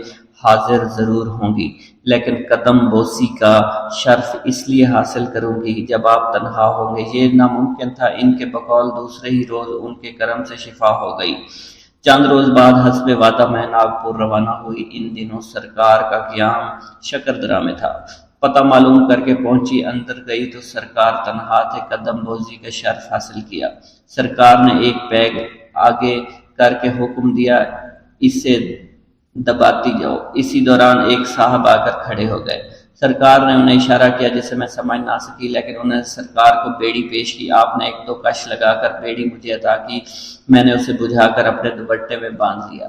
حاضر ضرور ہوں گی، لیکن قدم بوسی کا شرف اس لیے حاصل کروں گی جب آپ تنہا ہوں گے۔ یہ ناممکن تھا۔ ان کے بقول دوسرے ہی روز ان کے کرم سے شفا ہو گئی۔ چند روز بعد حسب وعدہ میں ناگپور روانہ ہوئی۔ ان دنوں سرکار کا قیام شکردرہ میں تھا۔ پتہ معلوم کر کے پہنچی، اندر گئی تو سرکار تنہا تھے۔ قدم بوسی کا شرف حاصل کیا۔ سرکار نے ایک پیگ آگے کر کے حکم دیا اسے دباتی جاؤ۔ اسی دوران ایک صاحب آ کر کھڑے ہو گئے۔ سرکار نے انہیں اشارہ کیا جسے میں سمجھ نہ سکی، لیکن انہوں نے سرکار کو بیڑی پیش کی۔ آپ نے 1-2 کش لگا کر بیڑی مجھے عطا کی، میں نے اسے بجھا کر اپنے دوپٹے میں باندھ لیا۔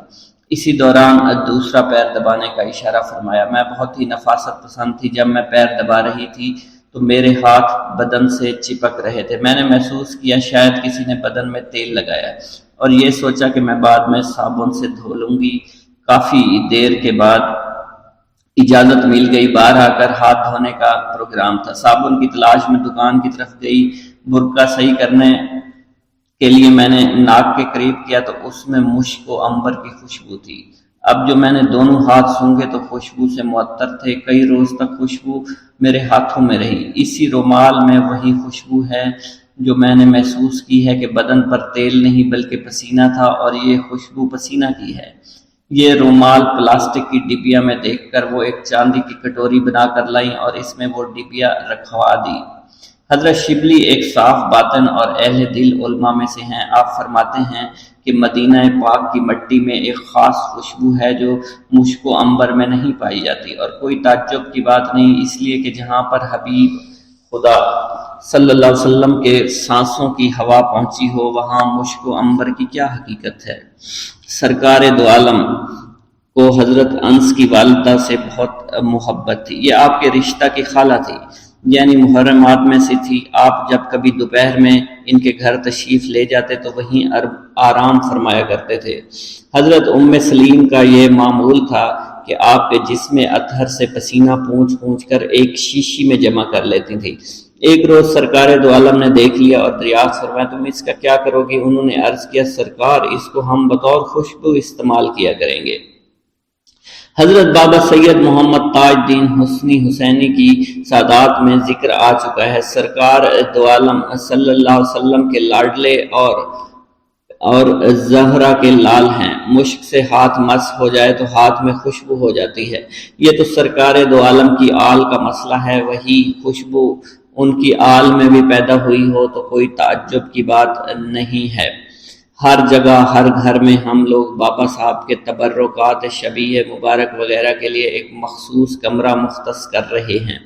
اسی دوران دوسرا پیر دبانے کا اشارہ فرمایا۔ میں بہت ہی نفاست پسند تھی۔ جب میں پیر دبا رہی تھی تو میرے ہاتھ بدن سے چپک رہے تھے۔ میں نے محسوس کیا شاید کسی نے بدن میں تیل لگایا اور یہ سوچا کہ میں بعد میں صابن سے دھو لوں گی۔ کافی دیر کے بعد اجازت مل گئی۔ باہر آ کر ہاتھ دھونے کا پروگرام تھا۔ صابن کی تلاش میں دکان کی طرف گئی۔ برقع صحیح کرنے کے لیے میں نے ناک کے قریب کیا تو اس میں مشک و عنبر کی خوشبو تھی۔ اب جو میں نے دونوں ہاتھ سونگھے تو خوشبو سے معطر تھے۔ کئی روز تک خوشبو میرے ہاتھوں میں رہی۔ اسی رومال میں وہی خوشبو ہے جو میں نے محسوس کی ہے کہ بدن پر تیل نہیں بلکہ پسینہ تھا، اور یہ خوشبو پسینہ کی ہے۔ یہ رومال پلاسٹک کی ڈبیا میں دیکھ کر وہ ایک چاندی کی کٹوری بنا کر لائیں اور اس میں وہ ڈبیا رکھوا دی۔ حضرت شبلی ایک صاف باطن اور اہل دل علماء میں سے ہیں۔ آپ فرماتے ہیں کہ مدینہ پاک کی مٹی میں ایک خاص خوشبو ہے جو مشک و عنبر میں نہیں پائی جاتی، اور کوئی تعجب کی بات نہیں، اس لیے کہ جہاں پر حبیب خدا صلی اللہ علیہ وسلم کے سانسوں کی ہوا پہنچی ہو وہاں مشک و عنبر کی کیا حقیقت ہے۔ سرکار دو عالم کو حضرت انس کی والدہ سے بہت محبت تھی۔ یہ آپ کے رشتہ کی خالہ تھی، یعنی محرمات میں سے تھی۔ آپ جب کبھی دوپہر میں ان کے گھر تشریف لے جاتے تو وہیں آرام فرمایا کرتے تھے۔ حضرت ام سلیم کا یہ معمول تھا کہ آپ کے جسم اطہر سے پسینہ پونچھ پونچھ کر ایک شیشی میں جمع کر لیتی تھی۔ ایک روز سرکار دو عالم نے دیکھ لیا اور دریافت فرمایا تم اس کا کیا کرو گی؟ انہوں نے عرض کیا سرکار اس کو ہم بطور خوشبو استعمال کیا کریں گے۔ حضرت بابا سید محمد تاج الدین حسنی حسینی کی سادات میں ذکر آ چکا ہے۔ سرکار دو عالم صلی اللہ علیہ وسلم کے لاڈلے اور زہرا کے لال ہیں۔ مشک سے ہاتھ مس ہو جائے تو ہاتھ میں خوشبو ہو جاتی ہے۔ یہ تو سرکار دو عالم کی آل کا مسئلہ ہے، وہی خوشبو ان کی آل میں بھی پیدا ہوئی ہو تو کوئی تعجب کی بات نہیں ہے۔ ہر جگہ ہر گھر میں ہم لوگ بابا صاحب کے تبرکات شبیہ مبارک وغیرہ کے لیے ایک مخصوص کمرہ مختص کر رہے ہیں،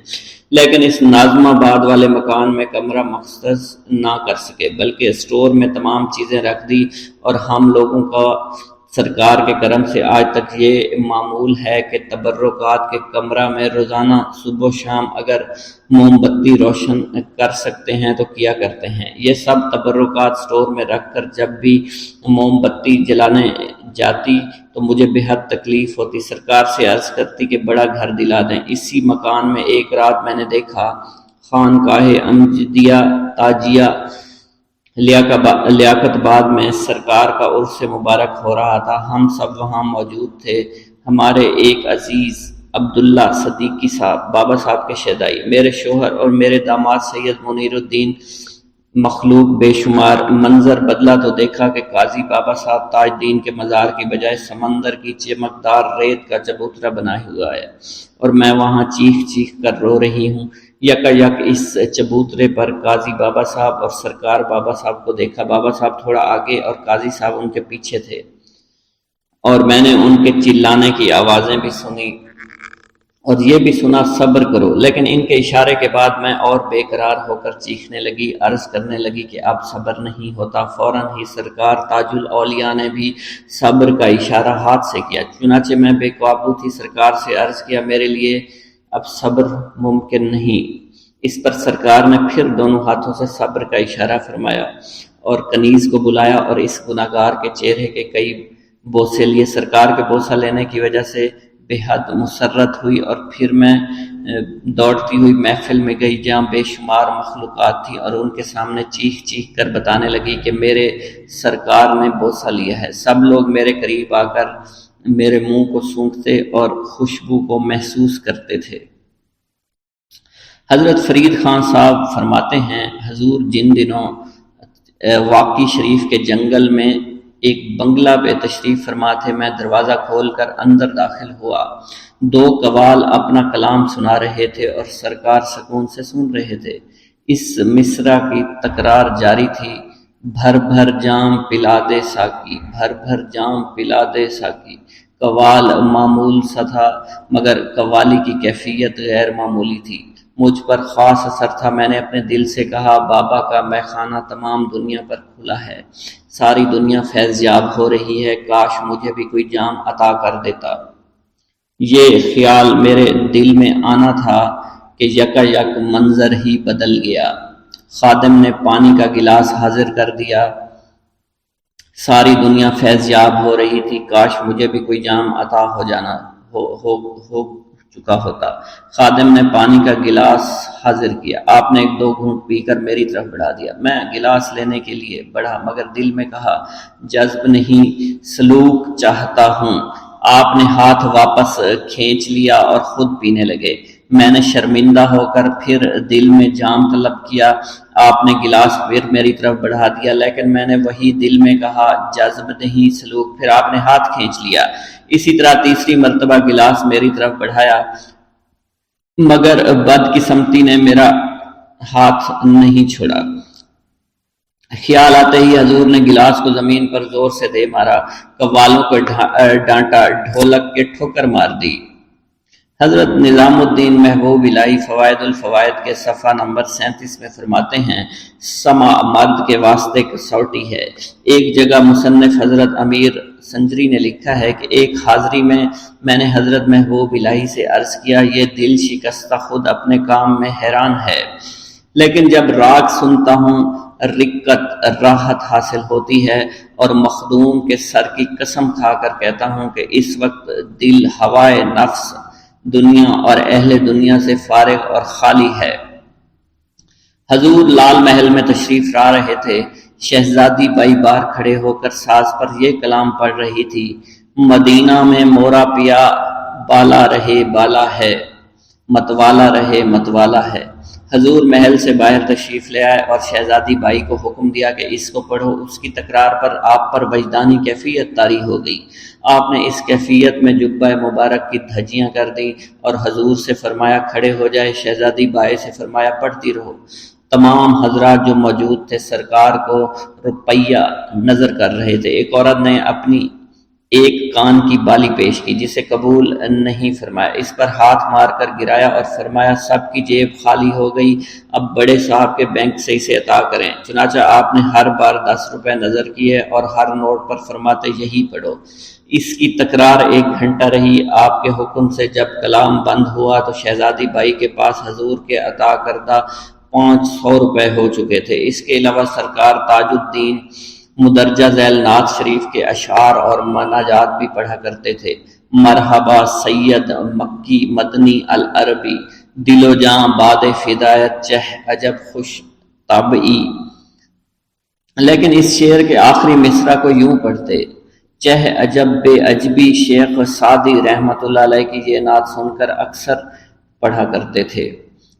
لیکن اس ناظم آباد والے مکان میں کمرہ مختص نہ کر سکے، بلکہ اسٹور میں تمام چیزیں رکھ دی، اور ہم لوگوں کا سرکار کے کرم سے آج تک یہ معمول ہے کہ تبرکات کے کمرہ میں روزانہ صبح و شام اگر موم بتی روشن کر سکتے ہیں تو کیا کرتے ہیں۔ یہ سب تبرکات سٹور میں رکھ کر جب بھی موم بتی جلانے جاتی تو مجھے بے حد تکلیف ہوتی۔ سرکار سے عرض کرتی کہ بڑا گھر دلا دیں۔ اسی مکان میں ایک رات میں نے دیکھا خانقاہ امجدیہ تاجیہ لیاقت آباد میں سرکار کا عرس مبارک ہو رہا تھا۔ ہم سب وہاں موجود تھے۔ ہمارے ایک عزیز عبداللہ صدیقی صاحب، بابا صاحب کے شیدائی، میرے شوہر اور میرے داماد سید منیر الدین مخلوق بے شمار۔ منظر بدلا تو دیکھا کہ قاضی بابا صاحب تاج الدین کے مزار کی بجائے سمندر کی چمکدار ریت کا چبوترا بنا ہوا ہے، اور میں وہاں چیخ چیخ کر رو رہی ہوں۔ یک اس چبوترے پر قاضی بابا صاحب اور سرکار بابا صاحب کو دیکھا۔ بابا صاحب تھوڑا آگے اور قاضی صاحب ان کے پیچھے تھے، اور میں نے ان کے چلانے کی آوازیں بھی سنی اور یہ بھی سنا صبر کرو، لیکن ان کے اشارے کے بعد میں اور بے قرار ہو کر چیخنے لگی، عرض کرنے لگی کہ اب صبر نہیں ہوتا۔ فوراً ہی سرکار تاج الاولیاء نے بھی صبر کا اشارہ ہاتھ سے کیا۔ چنانچہ میں بے قابو تھی، سرکار سے عرض کیا میرے لیے اب صبر ممکن نہیں۔ اس پر سرکار نے پھر دونوں ہاتھوں سے صبر کا اشارہ فرمایا اور کنیز کو بلایا اور اس گناہگار کے چہرے کے کئی بوسے لیے۔ سرکار کے بوسہ لینے کی وجہ سے بے حد مسرت ہوئی، اور پھر میں دوڑتی ہوئی محفل میں گئی جہاں بے شمار مخلوقات تھی، اور ان کے سامنے چیخ چیخ کر بتانے لگی کہ میرے سرکار نے بوسہ لیا ہے۔ سب لوگ میرے قریب آ کر میرے منہ کو سونگھتے اور خوشبو کو محسوس کرتے تھے۔ حضرت فرید خان صاحب فرماتے ہیں حضور جن دنوں واقعی شریف کے جنگل میں ایک بنگلہ پہ تشریف فرما تھے، میں دروازہ کھول کر اندر داخل ہوا۔ دو قوال اپنا کلام سنا رہے تھے اور سرکار سکون سے سن رہے تھے۔ اس مصرع کی تکرار جاری تھی، بھر بھر جام پلا دے ساقی، بھر بھر جام پلا دے ساقی۔ قوال معمول سا تھا مگر قوالی کی کیفیت غیر معمولی تھی۔ مجھ پر خاص اثر تھا۔ میں نے اپنے دل سے کہا بابا کا میخانہ تمام دنیا پر کھلا ہے، ساری دنیا فیض یاب ہو رہی ہے، کاش مجھے بھی کوئی جام عطا کر دیتا۔ یہ خیال میرے دل میں آنا تھا کہ یک منظر ہی بدل گیا۔ خادم نے پانی کا گلاس حاضر کر دیا۔ ساری دنیا فیض یاب ہو رہی تھی، کاش مجھے بھی کوئی جام عطا ہو چکا ہوتا۔ خادم نے پانی کا گلاس حاضر کیا۔ آپ نے ایک دو گھونٹ پی کر میری طرف بڑھا دیا۔ میں گلاس لینے کے لیے بڑھا مگر دل میں کہا جذب نہیں، سلوک چاہتا ہوں۔ آپ نے ہاتھ واپس کھینچ لیا اور خود پینے لگے۔ میں نے شرمندہ ہو کر پھر دل میں جام طلب کیا۔ آپ نے گلاس پھر میری طرف بڑھا دیا، لیکن میں نے وہی دل میں کہا جذب نہیں، سلوک۔ پھر آپ نے ہاتھ کھینچ لیا۔ اسی طرح تیسری مرتبہ گلاس میری طرف بڑھایا مگر بدقسمتی نے میرا ہاتھ نہیں چھوڑا۔ خیال آتے ہی حضور نے گلاس کو زمین پر زور سے دے مارا، قوالوں کو ڈانٹا، ڈھولک کے ٹھوکر مار دی۔ حضرت نظام الدین محبوب الہی فوائد الفوائد کے صفحہ نمبر 37 میں فرماتے ہیں سما مرد کے واسطے کسوٹی ہے۔ ایک جگہ مصنف حضرت امیر سنجری نے لکھا ہے کہ ایک حاضری میں نے حضرت محبوب الہی سے عرض کیا یہ دل شکستہ خود اپنے کام میں حیران ہے، لیکن جب راگ سنتا ہوں رقت راحت حاصل ہوتی ہے، اور مخدوم کے سر کی قسم کھا کر کہتا ہوں کہ اس وقت دل ہوائے نفس دنیا اور اہل دنیا سے فارغ اور خالی ہے۔ حضور لال محل میں تشریف لا رہے تھے۔ شہزادی بائی بار کھڑے ہو کر ساز پر یہ کلام پڑھ رہی تھی، مدینہ میں مورا پیا بالا رہے بالا ہے، متوالا رہے متوالا ہے۔ حضور محل سے باہر تشریف لے آئے اور شہزادی بائی کو حکم دیا کہ اس کو پڑھو۔ اس کی تکرار پر آپ پر وجدانی کیفیت طاری ہو گئی۔ آپ نے اس کیفیت میں جبہ مبارک کی دھجیاں کر دی اور حضور سے فرمایا کھڑے ہو جائے۔ شہزادی بائی سے فرمایا پڑھتی رہو۔ تمام حضرات جو موجود تھے سرکار کو روپیہ نظر کر رہے تھے۔ ایک عورت نے اپنی ایک کان کی بالی پیش کی جسے قبول نہیں فرمایا، اس پر ہاتھ مار کر گرایا اور فرمایا سب کی جیب خالی ہو گئی، اب بڑے صاحب کے بینک سے اسے عطا کریں۔ چنانچہ آپ نے ہر بار 10 روپے نظر کیے اور ہر نوٹ پر فرماتے یہی پڑھو۔ اس کی تکرار 1 گھنٹہ رہی۔ آپ کے حکم سے جب کلام بند ہوا تو شہزادی بائی کے پاس حضور کے عطا کردہ 500 روپے ہو چکے تھے۔ اس کے علاوہ سرکار تاج الدین مدرجہ ذیل نعت شریف کے اشعار اور مناجات بھی پڑھا کرتے تھے۔ مرحبا سید مکی مدنی العربی، دل و جاں باد فدایت چہ عجب خوش طبعی۔ لیکن اس شعر کے آخری مصرع کو یوں پڑھتے، چہ عجب بے عجبی۔ شیخ سعدی رحمۃ اللہ علیہ کی یہ نعت سن کر اکثر پڑھا کرتے تھے۔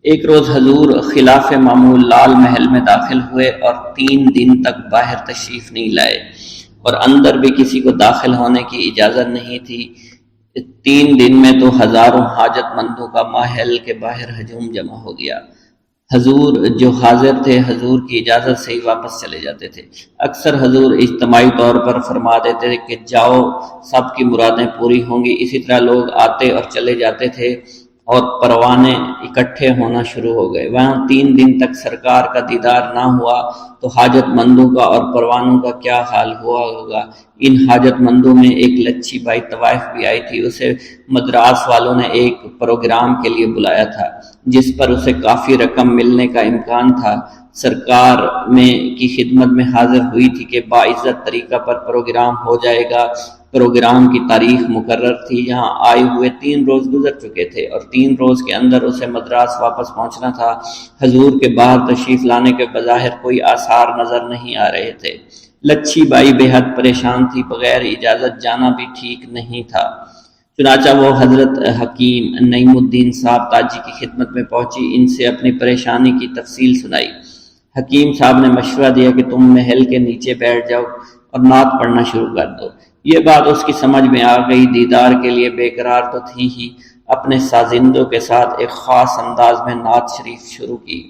ایک روز حضور خلاف معمول لال محل میں داخل ہوئے اور 3 دن تک باہر تشریف نہیں لائے اور اندر بھی کسی کو داخل ہونے کی اجازت نہیں تھی۔ 3 دن میں تو ہزاروں حاجت مندوں کا محل کے باہر ہجوم جمع ہو گیا۔ حضور جو حاضر تھے حضور کی اجازت سے ہی واپس چلے جاتے تھے۔ اکثر حضور اجتماعی طور پر فرما دیتے تھے کہ جاؤ سب کی مرادیں پوری ہوں گی۔ اسی طرح لوگ آتے اور چلے جاتے تھے اور پروانے اکٹھے ہونا شروع ہو گئے۔ وہاں 3 دن تک سرکار کا دیدار نہ ہوا تو حاجت مندوں کا اور پروانوں کا کیا حال ہوا ہوگا۔ ان حاجت مندوں میں ایک لچھی بائی طوائف بھی آئی تھی۔ اسے مدراس والوں نے ایک پروگرام کے لیے بلایا تھا جس پر اسے کافی رقم ملنے کا امکان تھا۔ سرکار میں کی خدمت میں حاضر ہوئی تھی کہ باعزت طریقہ پر پروگرام ہو جائے گا۔ پروگرام کی تاریخ مقرر تھی۔ یہاں آئے ہوئے 3 روز گزر چکے تھے اور 3 روز کے اندر اسے مدراس واپس پہنچنا تھا۔ حضور کے باہر تشریف لانے کے بظاہر کوئی آثار نظر نہیں آ رہے تھے۔ لچھی بائی بے حد پریشان تھی، بغیر اجازت جانا بھی ٹھیک نہیں تھا۔ چنانچہ وہ حضرت حکیم نعیم الدین صاحب تاجی کی خدمت میں پہنچی، ان سے اپنی پریشانی کی تفصیل سنائی۔ حکیم صاحب نے مشورہ دیا کہ تم محل کے نیچے بیٹھ جاؤ اور نعت پڑھنا شروع کر دو۔ یہ بات اس کی سمجھ میں آ گئی۔ دیدار کے لیے بے قرار تو تھی ہی، اپنے سازندوں کے ساتھ ایک خاص انداز میں نعت شریف شروع کی۔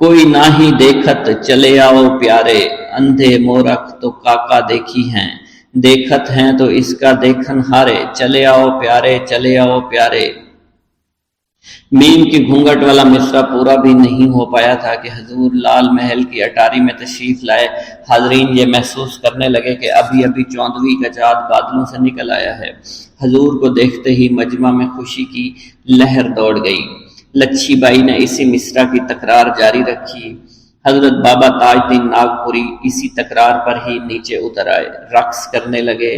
کوئی نہ ہی دیکھت چلے آؤ پیارے، اندھے مورخ تو کاکا دیکھی ہیں، دیکھت ہیں تو اس کا دیکھن ہارے، چلے آؤ پیارے چلے آؤ پیارے۔ میم کی گھونگھٹ والا مصرع پورا بھی نہیں ہو پایا تھا کہ حضور لال محل کی اٹاری میں تشریف لائے۔ حاضرین یہ محسوس کرنے لگے کہ ابھی ابھی 14ویں کا چاند بادلوں سے نکل آیا ہے۔ حضور کو دیکھتے ہی مجمع میں خوشی کی لہر دوڑ گئی۔ لچھی بائی نے اسی مصرع کی تکرار جاری رکھی۔ حضرت بابا تاج الدین ناگپوری اسی تکرار پر ہی نیچے اتر آئے، رقص کرنے لگے۔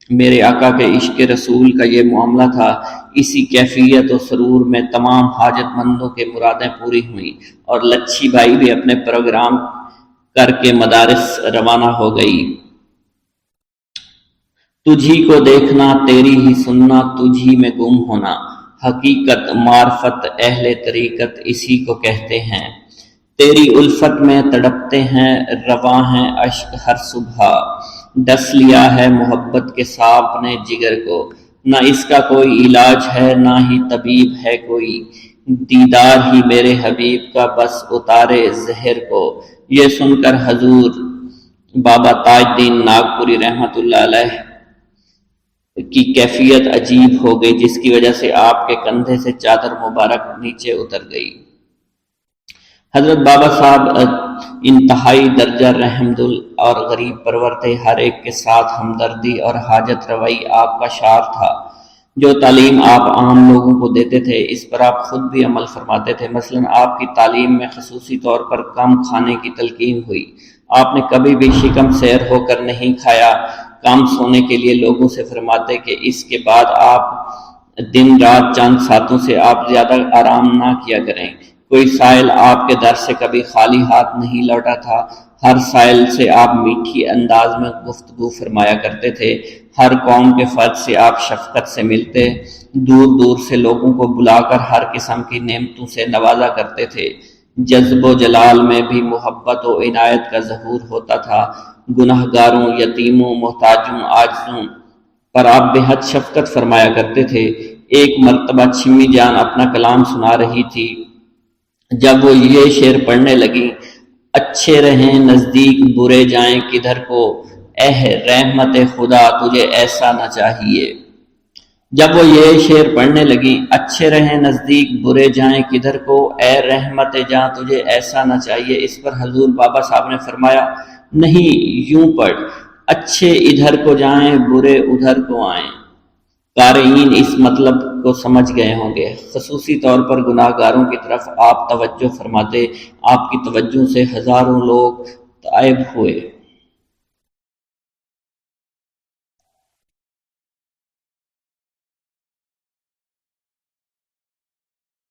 میرے آقا کے عشق رسول کا یہ معاملہ تھا۔ اسی کیفیت و سرور میں تمام حاجت مندوں کے مرادیں پوری ہوئیں اور لچھی بائی بھی اپنے پروگرام کر کے مدارس روانہ ہو گئی۔ تجھی کو دیکھنا تیری ہی سننا، تجھی میں گم ہونا، حقیقت معرفت اہل طریقت اسی کو کہتے ہیں۔ تیری الفت میں تڑپتے ہیں رواں ہیں اشک ہر صبح، ڈس لیا ہے محبت کے سانپ نے جگر کو، نہ اس کا کوئی علاج ہے نہ ہی طبیب ہے کوئی، دیدار ہی میرے حبیب کا بس اتارے زہر کو۔ یہ سن کر حضور بابا تاج الدین ناگپوری رحمۃ اللہ علیہ کی کیفیت عجیب ہو گئی، جس کی وجہ سے آپ کے کندھے سے چادر مبارک نیچے اتر گئی۔ حضرت بابا صاحب انتہائی درجہ رحم دل اور غریب پرور تھے۔ ہر ایک کے ساتھ ہمدردی اور حاجت روائی آپ کا شعار تھا۔ جو تعلیم آپ عام لوگوں کو دیتے تھے اس پر آپ خود بھی عمل فرماتے تھے۔ مثلا آپ کی تعلیم میں خصوصی طور پر کم کھانے کی تلقین ہوئی۔ آپ نے کبھی بھی شکم سیر ہو کر نہیں کھایا۔ کم سونے کے لیے لوگوں سے فرماتے کہ اس کے بعد آپ دن رات چند ساتوں سے آپ زیادہ آرام نہ کیا کریں۔ کوئی سائل آپ کے در سے کبھی خالی ہاتھ نہیں لوٹا تھا۔ ہر سائل سے آپ میٹھی انداز میں گفتگو فرمایا کرتے تھے۔ ہر قوم کے فرد سے آپ شفقت سے ملتے، دور دور سے لوگوں کو بلا کر ہر قسم کی نعمتوں سے نوازا کرتے تھے۔ جذب و جلال میں بھی محبت و عنایت کا ظہور ہوتا تھا۔ گنہگاروں، یتیموں، محتاجوں، عاجزوں پر آپ بے حد شفقت فرمایا کرتے تھے۔ ایک مرتبہ چھمی جان اپنا کلام سنا رہی تھی، جب وہ یہ شعر پڑھنے لگیں: اچھے رہیں نزدیک برے جائیں کدھر کو، اے رحمت خدا تجھے ایسا نہ چاہیے۔ جب وہ یہ شعر پڑھنے لگیں: اچھے رہیں نزدیک برے جائیں کدھر کو، اے رحمت جاں تجھے ایسا نہ چاہیے، اس پر حضور بابا صاحب نے فرمایا: نہیں، یوں پڑھ، اچھے ادھر کو جائیں برے ادھر کو آئیں۔ قارئین اس مطلب کو سمجھ گئے ہوں گے۔ خصوصی طور پر گناہ گاروں کی طرف آپ توجہ فرماتے، آپ کی توجہ سے ہزاروں لوگ تائب ہوئے۔